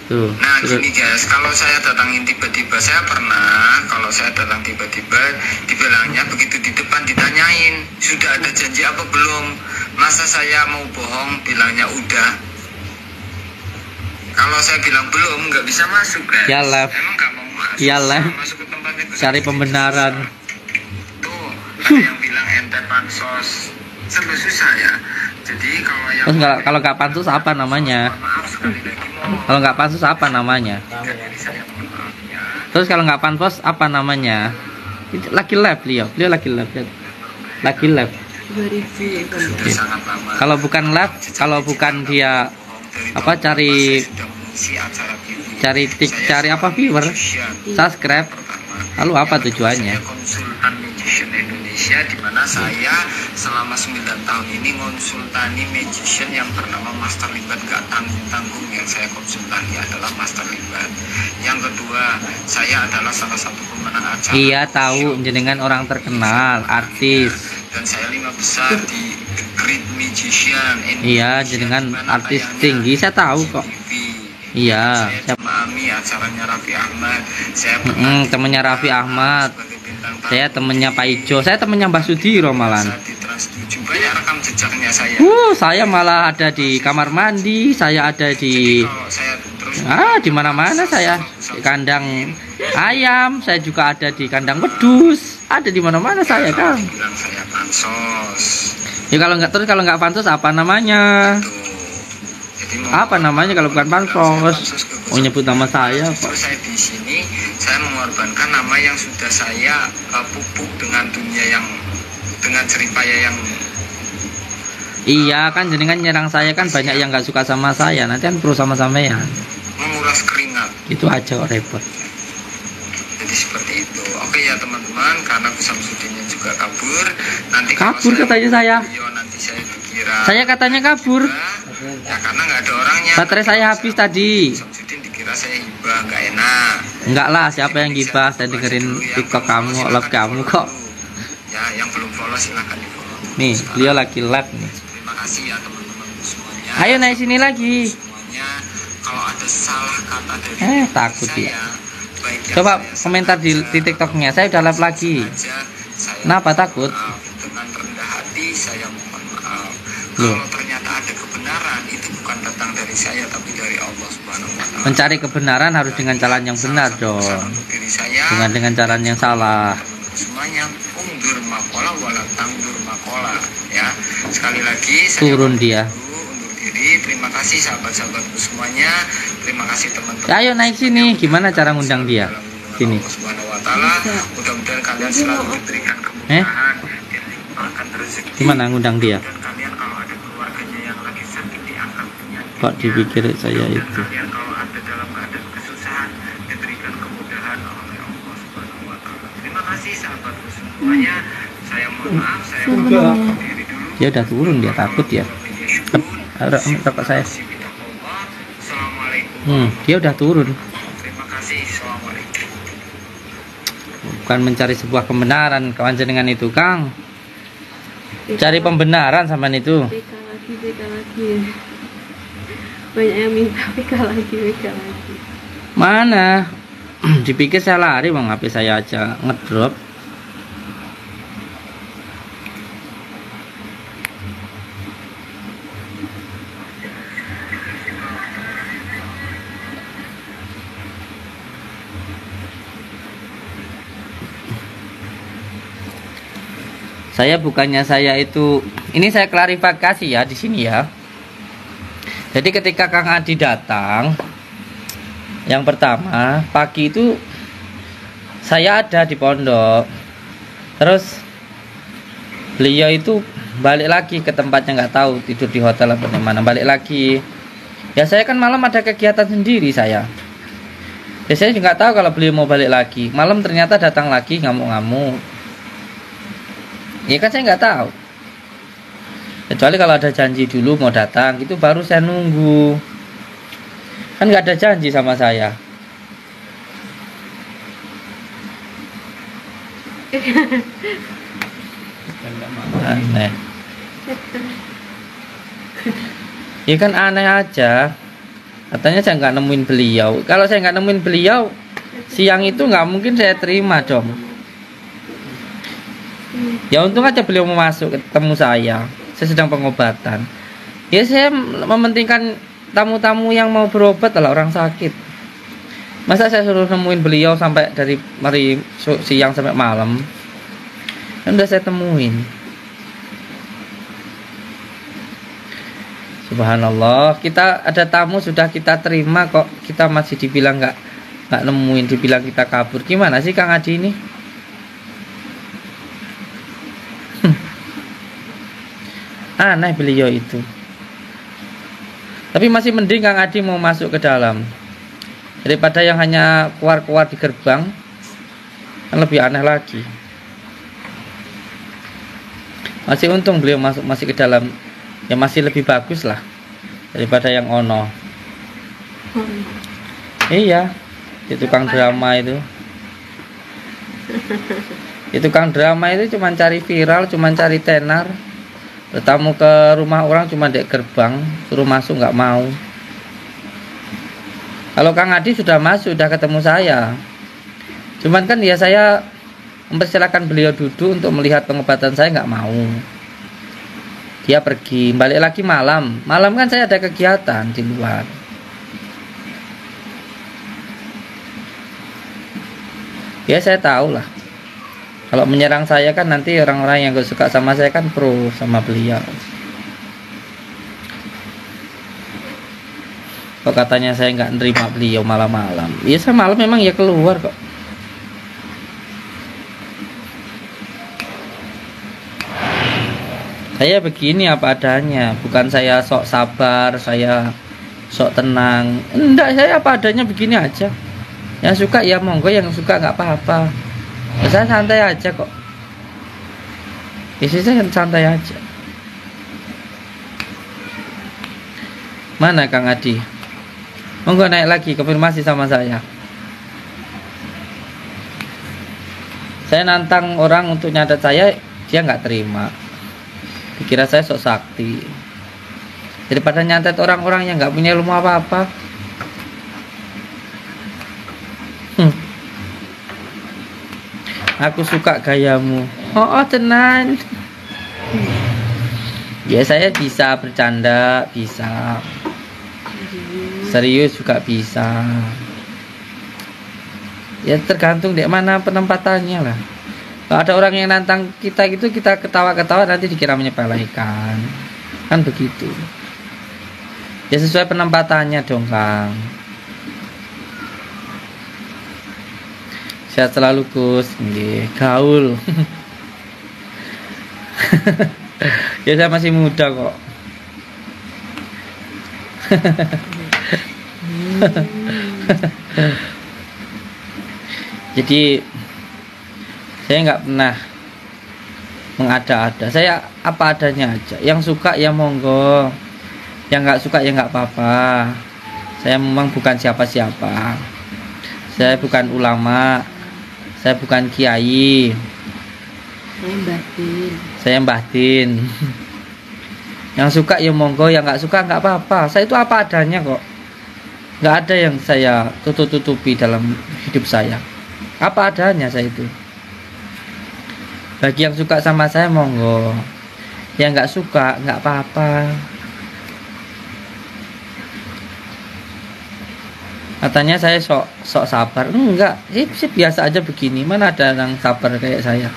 Tuh. Nah gini guys, kalau saya datangin tiba-tiba, saya pernah kalau saya datang tiba-tiba dibilangnya begitu di depan ditanyain sudah ada janji apa belum, masa saya mau bohong bilangnya udah. Kalau saya bilang belum nggak bisa masuk guys. Ya live. Emang nggak mau masuk. Ya live. Masuk ke tempat itu. Cari pembenaran. Tuh ada yang bilang ente pansos, serba susah ya. Jadi kalau yang Terus kalau nggak pansus apa namanya? maaf sekali lagi Kalau nggak pansus apa namanya? Terus kalau nggak pansos apa namanya? Lagi live beliau lagi live. Lagi live. 2000 sangat lama. Kalau bukan live, kalau bukan dia apa cari cari apa viewer, subscribe. Lalu apa tujuannya? Konsultan magician Indonesia, di mana saya selama 9 tahun ini konsultani magician yang bernama Master Libat, gak tanggung-tanggung. Yang saya konsultani adalah Master Libat. Yang kedua, saya adalah salah satu pemenang acara. Iya tahu, jenengan orang terkenal, artis. Dan saya 5 besar di The Great Magician Indonesia. Iya, jenengan di mana artis tayangnya tinggi, saya tahu kok. TV. Iya, Saya memahami acaranya Raffi Ahmad. Saya temennya Raffi Ahmad. sebagai bintang tamu Saya temennya Pak Ijo, saya temennya Mbah Sudiro malahan. saat di Trans 7. Banyak rekam jejaknya saya. Saya malah ada di kamar mandi, saya ada di Kalau saya terus di mana-mana saya. Di kandang ayam, saya juga ada di kandang wedus. Ada di mana-mana saya, Kang. bilang saya pansos. Ya kalau nggak pansus apa namanya? Tuh. Jadi Apa namanya kalau bukan pansos? Oh nyebut nama saya kok. Terus saya di sini saya mengorbankan nama yang sudah saya pupuk dengan dunia yang dengan jeripaya yang Iya kan jenengan nyerang saya kan banyak yang nggak suka sama saya. Nanti kan pro sama ya. menguras keringat. Itu aja kok repot. Jadi seperti itu. Oke ya teman-teman, karena Gus Samsudinnya juga kabur. Nanti kalau Kabur katanya saya. nanti saya dikira. Saya katanya kabur. Ya karena nggak ada orangnya. Baterai saya habis tadi. Gus Samsudin dikira saya hibah, nggak enak. Enggak lah, siapa yang gibah? Saya dengerin TikTok kamu, love kamu kok. Ya, yang belum follow silahkan di follow. Nih, beliau lagi live nih. Terima kasih ya teman-teman semuanya. Ayo naik sini lagi. Semuanya, kalau ada salah kata dari Takut saya, dia. baik yang Coba saya komentar di TikToknya. Saya udah live lagi. sengaja, saya Kenapa takut? maaf. Dengan rendah hati saya mohon maaf. Loh. Kalau ternyata ada kebenaran, itu bukan datang dari saya tapi dari Allah Subhanahu wa taala. Mencari kebenaran harus dengan jalan yang benar dong. Untuk diri saya, Bukan dengan jalan yang salah. semuanya undur makola wala tangdur makola ya. Sekali lagi saya Turun dia. undur diri. Terima kasih sahabat-sahabatku semuanya. Terima kasih teman-teman. Ya, ayo naik sini. Gimana cara ngundang dia? Sini. Allah Subhanahu wa taala. Mudah-mudahan kalian selalu diberikan kemudahan, dilimpahkan rezeki. Gimana ngundang dia? Dan kalian kalau ada keluarganya yang lagi sakit diangkat penyakit. Kok dipikir saya itu? Kalian kalau ada dalam keadaan kesusahan diberikan kemudahan oleh Allah Subhanahu wa taala. Terima kasih sahabatku semuanya. Saya mohon maaf, saya mohon diri dulu. Dia udah turun, dia takut ya. Ada rokok saya. Assalamualaikum. Dia udah turun. Terima kasih. Assalamualaikum. Bukan mencari sebuah kebenaran kawan jenengan itu, Kang. Cari pembenaran sama itu. PK lagi. Banyak yang minta PK lagi. Mana? Dipikir saya lari bang, HP saya aja ngedrop. Saya itu, ini saya klarifikasi ya di sini ya. Jadi ketika Kang Adi datang, yang pertama pagi itu saya ada di pondok, terus beliau itu balik lagi ke tempatnya, nggak tahu tidur di hotel apa di mana, balik lagi. Ya saya kan malam ada kegiatan sendiri saya. Ya saya juga nggak tahu kalau beliau mau balik lagi. Malam ternyata datang lagi ngamuk-ngamuk. Ya kan saya nggak tahu. Kecuali kalau ada janji dulu mau datang, itu baru saya nunggu. Kan nggak ada janji sama saya. Aneh. Ya kan aneh aja. Katanya saya nggak nemuin beliau. Kalau saya nggak nemuin beliau, siang itu nggak mungkin saya terima dong. Ya untung aja beliau mau masuk ketemu saya. Saya sedang pengobatan. Ya saya mementingkan tamu-tamu yang mau berobat lah, orang sakit. Masa saya suruh nemuin beliau sampai dari siang sampai malam? Kan udah saya temuin. Subhanallah, kita ada tamu sudah kita terima kok, kita masih dibilang nggak nemuin, dibilang kita kabur. Gimana sih Kang Adi ini? Aneh beliau itu. Tapi masih mending Kang Adi mau masuk ke dalam daripada yang hanya keluar-keluar di gerbang. Kan lebih aneh lagi. Masih untung beliau masih ke dalam. Ya masih lebih bagus lah daripada yang ono. Iya, itu tukang drama itu. Itu tukang drama itu cuma cari viral, cuma cari tenar. Bertamu ke rumah orang cuma dek gerbang, suruh masuk nggak mau. Kalau Kang Adi sudah masuk, sudah ketemu saya. Cuman kan ya saya mempersilahkan beliau duduk untuk melihat pengobatan saya, nggak mau. Dia pergi, balik lagi malam. Malam kan saya ada kegiatan di luar. Ya saya tahu lah. Kalau menyerang saya kan nanti orang-orang yang gak suka sama saya kan pro sama beliau. Kok katanya saya nggak nerima beliau malam-malam. Ya saya malam memang ya keluar kok. Saya begini apa adanya, bukan saya sok sabar, saya sok tenang. Enggak, saya apa adanya begini aja. Yang suka ya monggo, yang suka nggak apa-apa. Ya, saya santai aja kok. Isi saya santai aja. Mana Kang Adi? Monggo naik lagi, konfirmasi sama saya. Saya nantang orang untuk nyadat saya, dia nggak terima. Dikira saya sok sakti. Daripada nyantet orang-orang yang nggak punya ilmu apa-apa. Aku suka gayamu. Oh tenan. Ya saya bisa bercanda, bisa. Serius juga bisa. Ya tergantung di mana penempatannya lah. Kalau ada orang yang nantang kita gitu, kita ketawa-ketawa nanti dikira menyepelekan. Kan begitu. Ya sesuai penempatannya dong Kang. Sehat selalu Gus. Nggih, gaul. Ya saya masih muda kok. Jadi saya nggak pernah mengada-ada. Saya apa adanya aja. Yang suka ya monggo, yang nggak suka ya nggak apa-apa. Saya memang bukan siapa-siapa. Saya bukan ulama. Saya bukan kiai. Saya Mbah Din. Yang suka ya monggo, yang nggak suka nggak apa-apa. Saya itu apa adanya kok. Nggak ada yang saya tutup-tutupi dalam hidup saya. Apa adanya saya itu. Bagi yang suka sama saya monggo, yang nggak suka nggak apa-apa. Katanya saya sok sabar. Enggak, sih biasa aja begini. Mana ada yang sabar kayak saya.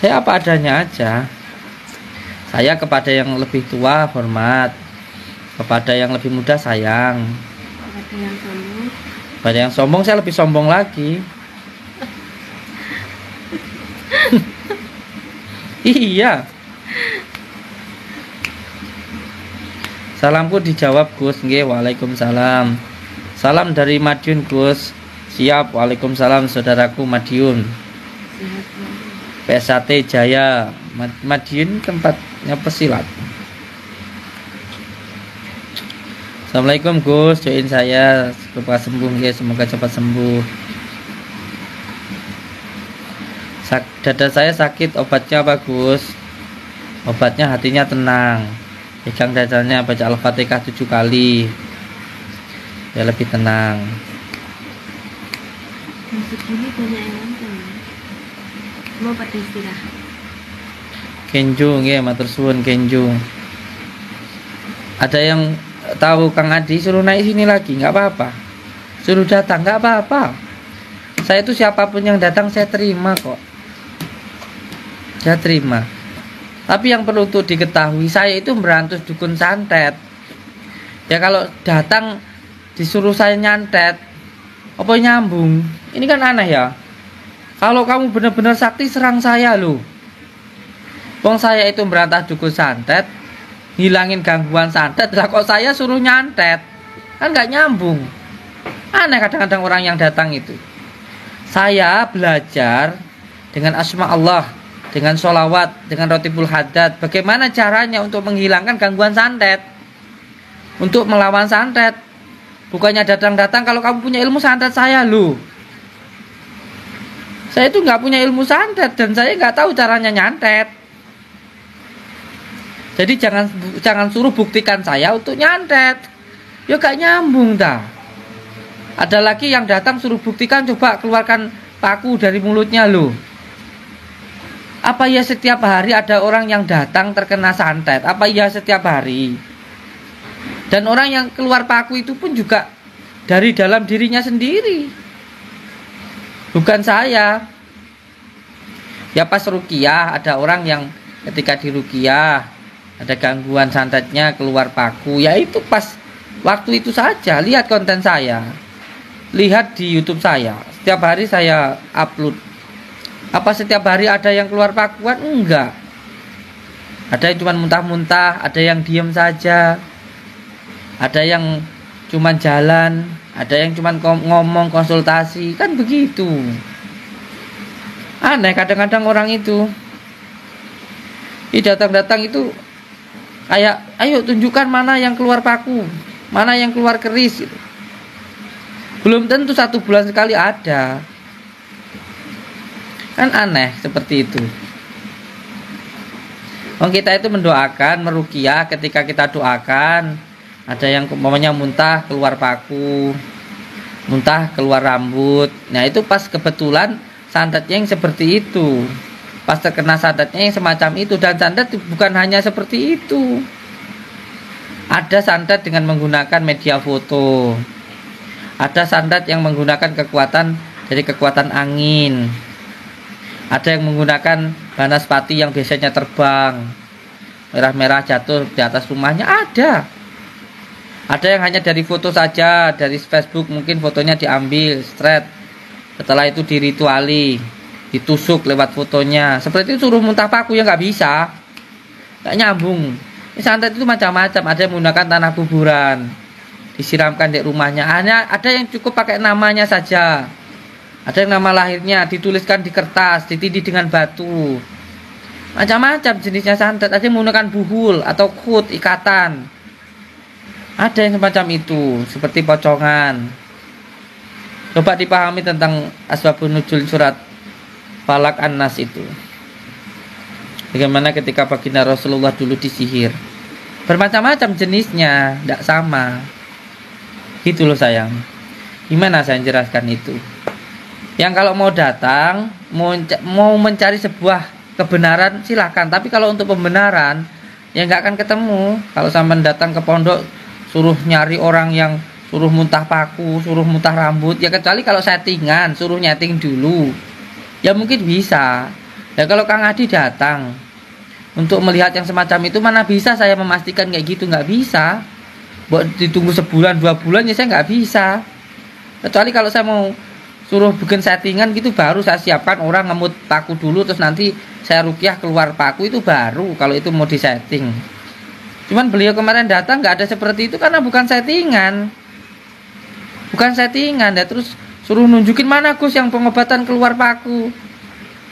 Saya apa adanya aja. Saya kepada yang lebih tua hormat, kepada yang lebih muda sayang. Kepada yang sombong saya lebih sombong lagi. Iya. Salamku dijawab Gus. Nggih, waalaikumsalam. Salam dari Madiun Gus. Siap, waalaikumsalam saudaraku Madiun. PSAT Jaya Madiun tempatnya pesilat. Assalamualaikum Gus, doain saya semoga sembuh nggih, semoga cepat sembuh. Dada saya sakit, obatnya apa Gus? Obatnya hatinya tenang. Pegang dadanya, baca Al-Fatihah 7 kali. Ya lebih tenang. Masuk gini banyak yang nonton ya. Mau pada istirahat. Kenjung ya, matur suwun Kenjung. Ada yang tahu Kang Adi, suruh naik sini lagi, nggak apa-apa. Suruh datang, nggak apa-apa. Saya itu siapapun yang datang saya terima kok. Saya terima. Tapi yang perlu untuk diketahui, saya itu berantus dukun santet. Ya kalau datang disuruh saya nyantet, apa nyambung? Ini kan aneh ya. Kalau kamu benar-benar sakti serang saya loh. Wong saya itu berantas dukun santet, hilangin gangguan santet, lah kok saya suruh nyantet? Kan nggak nyambung. Aneh kadang-kadang orang yang datang itu. Saya belajar dengan asma Allah, dengan sholawat, dengan rotibul haddad, bagaimana caranya untuk menghilangkan gangguan santet, untuk melawan santet. Bukannya datang-datang kalau kamu punya ilmu santet saya loh. Saya itu nggak punya ilmu santet dan saya nggak tahu caranya nyantet. Jadi jangan suruh buktikan saya untuk nyantet. Ya gak nyambung dah. Ada lagi yang datang suruh buktikan, coba keluarkan paku dari mulutnya loh. Apa ya setiap hari ada orang yang datang terkena santet? Apa ya setiap hari? Dan orang yang keluar paku itu pun juga dari dalam dirinya sendiri, bukan saya. Ya pas ruqyah ada orang yang ketika di ruqyah ada gangguan santetnya keluar paku. Ya itu pas waktu itu saja. Lihat konten saya, lihat di YouTube saya. Setiap hari saya upload. Apa setiap hari ada yang keluar pakuan? Enggak. Ada yang cuma muntah-muntah, ada yang diam saja, ada yang cuma jalan, ada yang cuma ngomong konsultasi. Kan begitu. Aneh kadang-kadang orang itu. Datang-datang itu kayak, ayo tunjukkan mana yang keluar paku, mana yang keluar keris gitu. Belum tentu 1 bulan sekali ada. Kan aneh seperti itu. Kita itu mendoakan, meruqyah, ketika kita doakan, ada yang umpamanya muntah keluar paku, muntah keluar rambut. Nah itu pas kebetulan santetnya yang seperti itu, pas terkena santetnya yang semacam itu. Dan santet bukan hanya seperti itu. Ada santet dengan menggunakan media foto, ada santet yang menggunakan kekuatan dari kekuatan angin, ada yang menggunakan banaspati yang biasanya terbang, merah-merah jatuh di atas rumahnya. Ada yang hanya dari foto saja, dari Facebook mungkin fotonya diambil straight, setelah itu dirituali, ditusuk lewat fotonya. Seperti itu suruh muntah paku ya nggak bisa, nggak nyambung. Ini santet itu macam-macam. Ada yang menggunakan tanah kuburan, disiramkan di rumahnya. Ada yang cukup pakai namanya saja, ada yang nama lahirnya dituliskan di kertas, ditindih dengan batu. Macam-macam jenisnya santet. Ada yang menggunakan buhul atau khut, ikatan. Ada yang semacam itu, seperti pocongan. Coba dipahami tentang asbabun nuzul surat Falak An-Nas itu. Bagaimana ketika baginda Rasulullah dulu disihir. Bermacam-macam jenisnya, tidak sama. Gitu loh sayang. Gimana saya jelaskan itu? Yang kalau mau datang, mau mencari sebuah kebenaran silahkan. Tapi kalau untuk pembenaran, ya nggak akan ketemu. Kalau sampai datang ke pondok, suruh nyari orang yang suruh muntah paku, suruh muntah rambut, ya kecuali kalau settingan, suruh nyeting dulu, ya mungkin bisa. Ya kalau Kang Adi datang untuk melihat yang semacam itu, mana bisa saya memastikan kayak gitu, nggak bisa. Buat ditunggu sebulan 2 bulan ya saya nggak bisa. Kecuali kalau saya mau suruh bikin settingan gitu, baru saya siapkan orang ngemut paku dulu, terus nanti saya ruqyah keluar paku, itu baru kalau itu mau disetting. Cuman beliau kemarin datang nggak ada seperti itu karena bukan settingan. Bukan settingan. Ya terus suruh nunjukin mana Gus yang pengobatan keluar paku.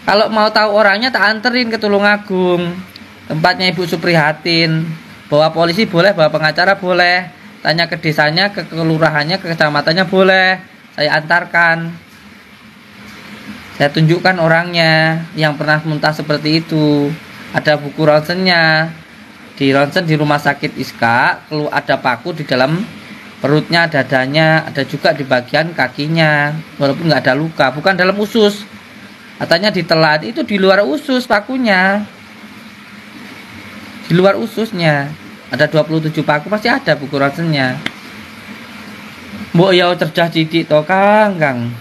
Kalau mau tahu orangnya tak anterin ke Tulungagung, tempatnya Ibu Suprihatin. Bawa polisi boleh, bawa pengacara boleh. Tanya ke desanya, ke kelurahannya, ke kecamatannya boleh. Saya antarkan. Saya tunjukkan orangnya yang pernah muntah seperti itu. ada buku ronsennya. Di ronsen di rumah sakit Iska, ada paku di dalam perutnya, dadanya, ada juga di bagian kakinya, walaupun nggak ada luka, bukan dalam usus. Katanya ditelan, itu di luar usus pakunya, di luar ususnya ada 27 paku, pasti ada buku ronsennya. Mbok ya cerdas didik toh Kang.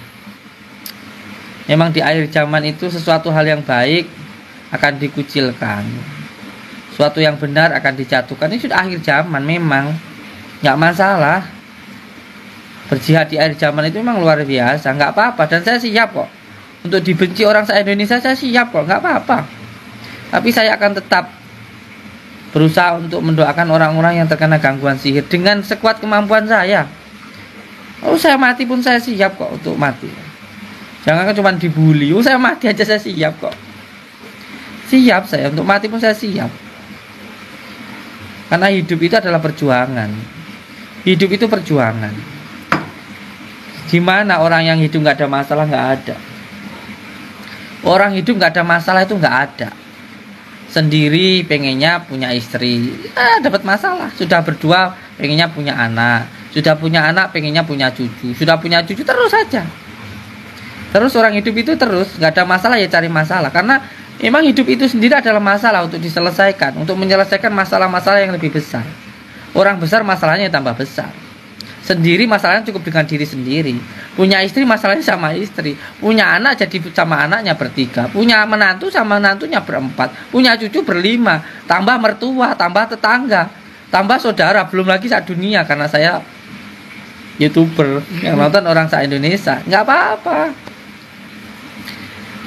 Memang di akhir zaman itu sesuatu hal yang baik akan dikucilkan, suatu yang benar akan dijatuhkan. Ini sudah akhir zaman, memang nggak masalah. Berjihad di akhir zaman itu memang luar biasa, nggak apa-apa. Dan saya siap kok untuk dibenci orang se-Indonesia, saya siap kok, nggak apa-apa. Tapi saya akan tetap berusaha untuk mendoakan orang-orang yang terkena gangguan sihir dengan sekuat kemampuan saya. Oh, saya mati pun saya siap kok untuk mati. Jangan kan cuma dibully. Oh, saya mati aja saya siap kok. Siap saya untuk mati pun saya siap. Karena hidup itu adalah perjuangan. Hidup itu perjuangan. Gimana orang yang hidup nggak ada masalah? Nggak ada. Orang hidup nggak ada masalah itu nggak ada. Sendiri pengennya punya istri, dapat masalah. Sudah berdua pengennya punya anak. Sudah punya anak pengennya punya cucu. Sudah punya cucu terus saja. Terus orang hidup itu terus nggak ada masalah ya cari masalah. Karena memang hidup itu sendiri adalah masalah untuk diselesaikan, untuk menyelesaikan masalah-masalah yang lebih besar. Orang besar masalahnya tambah besar. Sendiri masalahnya cukup dengan diri sendiri. Punya istri masalahnya sama istri. Punya anak jadi sama anaknya bertiga. Punya menantu sama menantunya berempat. Punya cucu berlima. Tambah mertua, tambah tetangga, tambah saudara. Belum lagi se-dunia, karena saya YouTuber yang nonton orang se-Indonesia. Nggak apa-apa.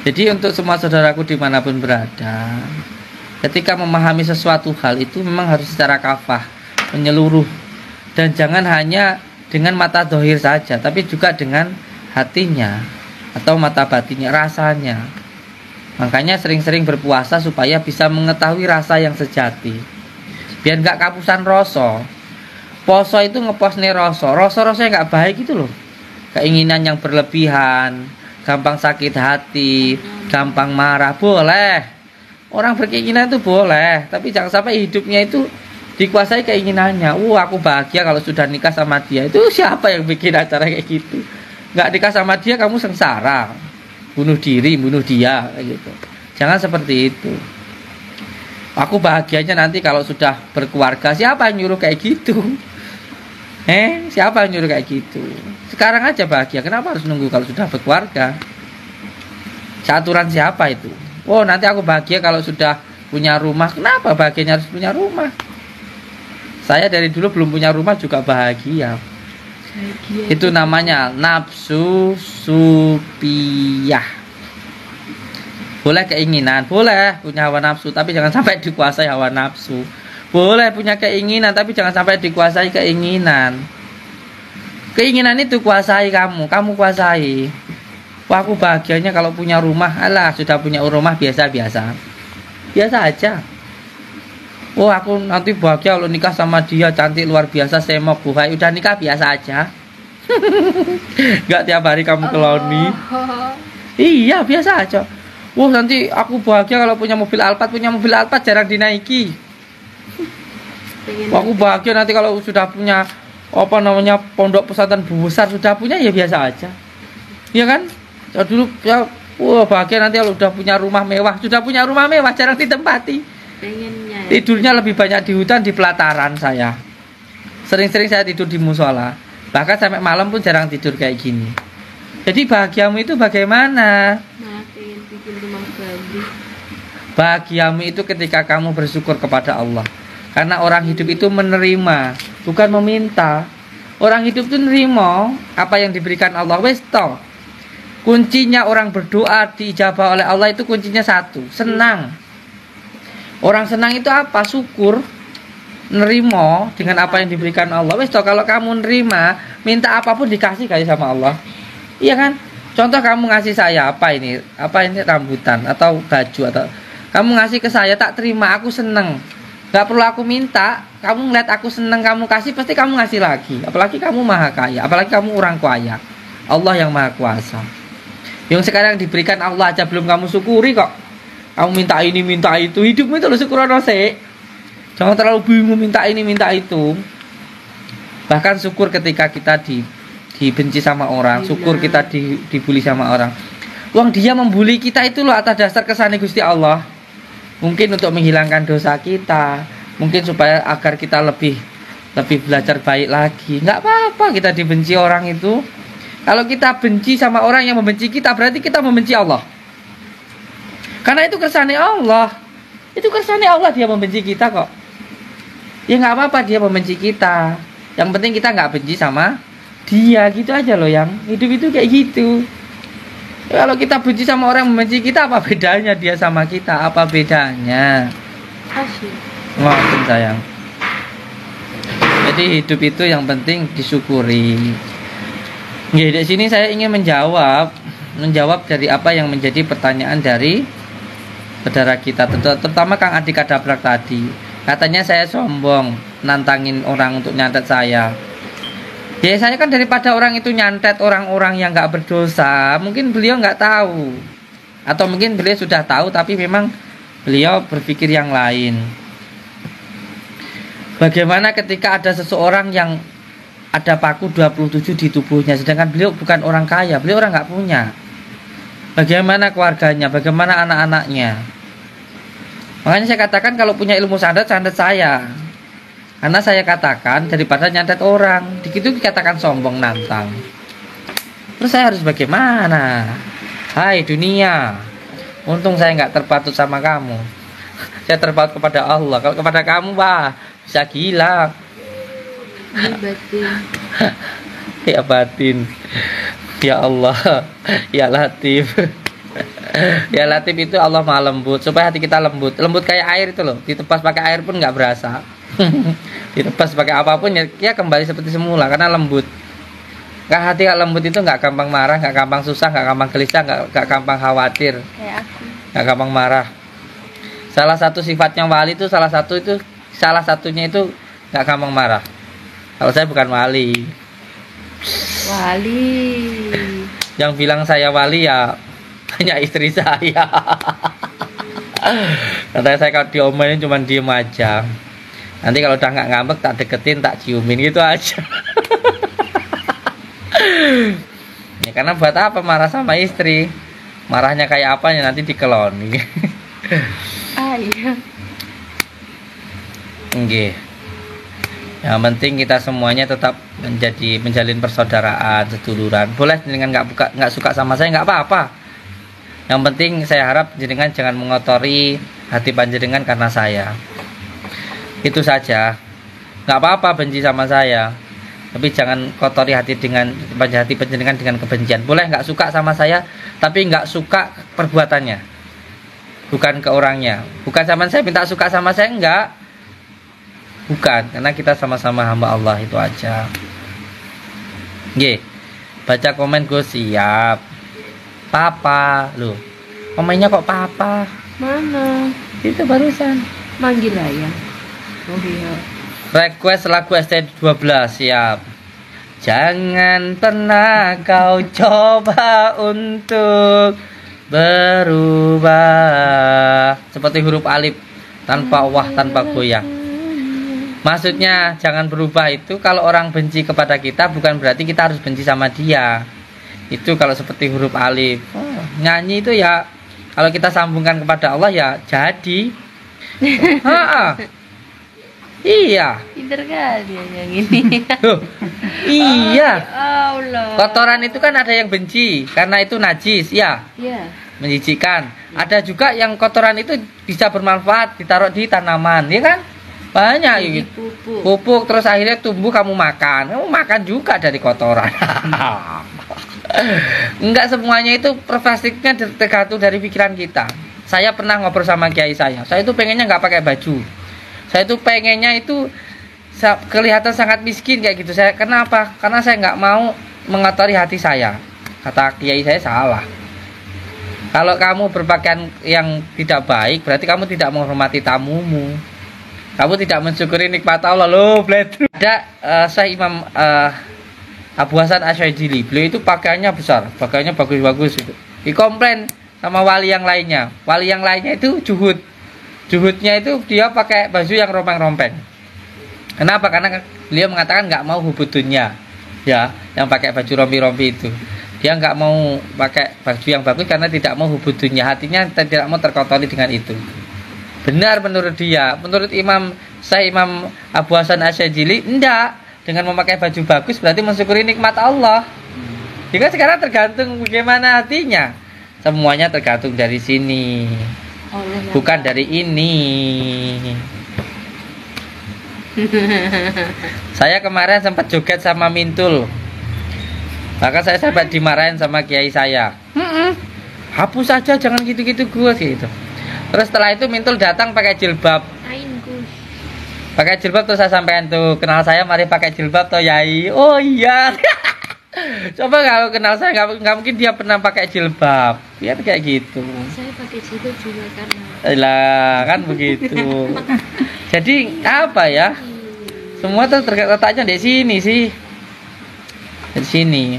Jadi untuk semua saudaraku dimanapun berada, ketika memahami sesuatu hal itu memang harus secara kafah, menyeluruh. Dan jangan hanya dengan mata dohir saja, tapi juga dengan hatinya atau mata batinnya, rasanya. Makanya sering-sering berpuasa supaya bisa mengetahui rasa yang sejati, biar nggak kapusan rasa. Poso itu ngeposne rasa yang nggak baik itu loh. Keinginan yang berlebihan, gampang sakit hati, gampang marah, boleh. Orang berkeinginan itu boleh, tapi jangan sampai hidupnya itu dikuasai keinginannya. Aku bahagia kalau sudah nikah sama dia. Itu siapa yang bikin acara kayak gitu? Nggak nikah sama dia kamu sengsara, bunuh diri, bunuh dia gitu. Jangan seperti itu. Aku bahagianya nanti kalau sudah berkeluarga. Siapa yang nyuruh kayak gitu? Siapa yang nyuruh kayak gitu? Sekarang aja bahagia. Kenapa harus nunggu kalau sudah berkeluarga? Aturan siapa itu? Oh, nanti aku bahagia kalau sudah punya rumah. Kenapa bahagianya harus punya rumah? Saya dari dulu belum punya rumah juga bahagia. Itu namanya nafsu supiyah. Boleh keinginan, boleh punya hawa nafsu, tapi jangan sampai dikuasai hawa nafsu. Boleh punya keinginan, tapi jangan sampai dikuasai keinginan. Keinginan itu kuasai kamu kuasai. Wah, aku bahagianya kalau punya rumah. Alah, sudah punya rumah biasa-biasa. Biasa aja. Oh, aku nanti bahagia kalau nikah sama dia, cantik luar biasa, semok buhay. Udah nikah biasa aja. Gak tiap hari kamu ke Loni. Iya, biasa aja. Wah, nanti aku bahagia kalau punya mobil Alphard. Punya mobil Alphard jarang dinaiki. Wah, aku bahagia nanti kalau sudah punya pondok pesantren besar. Sudah punya ya biasa aja. Iya kan? Dulu ya, bahagia nanti kalau udah punya rumah mewah. Sudah punya rumah mewah jarang ditempati. Tidurnya lebih banyak di hutan, di pelataran saya. Sering-sering saya tidur di musola. Bahkan sampai malam pun jarang tidur kayak gini. Jadi bahagiamu itu bagaimana? Bahagiamu itu ketika kamu bersyukur kepada Allah. Karena orang hidup itu menerima, bukan meminta. Orang hidup itu nerima apa yang diberikan Allah. Wes toh. Kuncinya orang berdoa diijabah oleh Allah itu kuncinya satu, senang. Orang senang itu apa? Syukur, nerimo dengan apa yang diberikan Allah. Wes toh, kalau kamu nerima, minta apapun dikasih kali sama Allah. Iya kan? Contoh kamu ngasih saya apa ini rambutan atau baju, atau kamu ngasih ke saya, tak terima, aku seneng. Gak perlu aku minta, kamu ngeliat aku seneng, kamu kasih, pasti kamu ngasih lagi. Apalagi kamu maha kaya, apalagi kamu orang kaya. Allah yang maha kuasa. Yang sekarang diberikan Allah aja belum kamu syukuri kok. Kamu minta ini, minta itu. Hidupmu itu lo syukurono sih. Jangan terlalu bingung minta ini, minta itu. Bahkan syukur ketika kita dibenci sama orang, syukur kita dibully sama orang. Uang dia membuli kita itu loh atas dasar kesane Gusti Allah. Mungkin untuk menghilangkan dosa kita, mungkin supaya agar kita lebih belajar baik lagi. Nggak apa-apa kita dibenci orang itu. Kalau kita benci sama orang yang membenci kita, berarti kita membenci Allah. Karena itu kersane Allah. Itu kersane Allah dia membenci kita kok. Ya nggak apa-apa dia membenci kita. Yang penting kita nggak benci sama dia, gitu aja loh. Yang hidup itu kayak gitu. Ya, kalau kita benci sama orang yang membenci kita, apa bedanya dia sama kita? Apa bedanya? Asyik. Ngoten sayang. Jadi hidup itu yang penting disyukuri. Nggih, di sini saya ingin menjawab dari apa yang menjadi pertanyaan dari saudara kita, terutama Kang Adi Kadabrak tadi. Katanya saya sombong nantangin orang untuk nyantet saya. Ya saya kan daripada orang itu nyantet orang-orang yang nggak berdosa, mungkin beliau nggak tahu, atau mungkin beliau sudah tahu tapi memang beliau berpikir yang lain. Bagaimana ketika ada seseorang yang ada paku 27 di tubuhnya, sedangkan beliau bukan orang kaya, beliau orang nggak punya. Bagaimana keluarganya, bagaimana anak-anaknya? Makanya saya katakan kalau punya ilmu santet saya. Karena saya katakan daripada nyantet orang, begitu dikatakan sombong nantang. Terus saya harus bagaimana? Hai dunia, untung saya nggak terpaut sama kamu. Saya terpaut kepada Allah. Kalau kepada kamu, wah bisa gila. Batin. Ya batin. Ya Allah, ya Latif. Ya Latif itu Allah Maha lembut, supaya hati kita lembut. Lembut kayak air itu loh. Ditepas pakai air pun nggak berasa. Ditepas pakai apapun ya kembali seperti semula karena lembut. Hati yang lembut itu nggak gampang marah, nggak gampang susah, nggak gampang gelisah, nggak gampang khawatir, Kayak aku. nggak gampang marah. Salah satu sifatnya wali itu salah satunya itu nggak gampang marah. Kalau saya bukan wali. Wali. Yang bilang saya wali ya hanya istri saya. Katanya saya kalau diomelin cuma diem aja. Nanti kalau udah nggak ngambek tak deketin, tak ciumin gitu aja. Ya karena buat apa marah sama istri? Marahnya kayak apa ya nanti dikeloni. Iya. Nggih. Yang penting kita semuanya tetap menjalin persaudaraan, seduluran. Boleh dengan nggak suka sama saya nggak apa-apa. Yang penting saya harap jenengan jangan mengotori hati panjenengan karena saya. Itu saja. Nggak apa-apa benci sama saya, tapi jangan kotori hati panjenengan dengan kebencian. Boleh nggak suka sama saya, tapi nggak suka perbuatannya, bukan ke orangnya. Bukan sama saya minta suka sama saya, enggak. Bukan, karena kita sama-sama hamba Allah, itu aja. Nggih. Baca komen gue siap. Papa, loh. Komennya kok papa? Mana? Itu barusan. Manggil ayah. Oh iya. Request lagu ST12 siap. Jangan pernah kau coba untuk berubah. Seperti huruf alif tanpa wah, tanpa goyang. Maksudnya jangan berubah itu kalau orang benci kepada kita bukan berarti kita harus benci sama dia. Itu kalau seperti huruf alif. Nyanyi itu ya kalau kita sambungkan kepada Allah ya jadi. Iya. Pinter kali ya yang ini. Iya. Allah. Kotoran itu kan ada yang benci karena itu najis, ya. Iya. Menjijikan. Ada juga yang kotoran itu bisa bermanfaat ditaruh di tanaman, ya kan? Banyak gitu. Pupuk terus akhirnya tumbuh kamu makan juga dari kotoran. Enggak semuanya itu perspektifnya tergantung dari pikiran kita. Saya pernah ngobrol sama kiai saya itu pengennya nggak pakai baju. Saya itu pengennya itu kelihatan sangat miskin kayak gitu. Kenapa? Karena saya nggak mau mengotori hati saya. Kata kiai saya salah. Kalau kamu berpakaian yang tidak baik, berarti kamu tidak menghormati tamumu. Kamu tidak mensyukuri nikmat Allah. Loh, bled. Ada saya Imam Abu Hasan Asy'adzili. Beliau itu pakaiannya besar, pakaiannya bagus-bagus itu. Dikomplain sama wali yang lainnya. Wali yang lainnya itu juhud. Juhudnya itu dia pakai baju yang rompeng-rompeng. Kenapa? Karena beliau mengatakan nggak mau hubudunya, ya, yang pakai baju rompi-rompi itu. Dia nggak mau pakai baju yang bagus karena tidak mau hubudunya. Hatinya tidak mau terkotori dengan itu. Benar menurut dia. Menurut Imam Abu Hasan Asyadzili, enggak. Dengan memakai baju bagus berarti mensyukuri nikmat Allah. Jika sekarang tergantung bagaimana hatinya. Semuanya tergantung dari sini, bukan dari ini. Saya kemarin sempat joget sama Mintul. Maka saya sempat dimarahin sama kiai saya. Hapus saja, jangan gitu-gitu gue gitu. Terus setelah itu Mintul datang pakai jilbab. Pakai jilbab tuh saya sampaikan tuh, kenal saya mari pakai jilbab toh Yai. Oh iya. Coba kalau kenal saya nggak mungkin dia pernah pakai jilbab. Biar kayak gitu. Saya pakai jilbab juga karena. Lah kan begitu. Jadi apa ya? Semua tuh letaknya di sini sih. Di sini.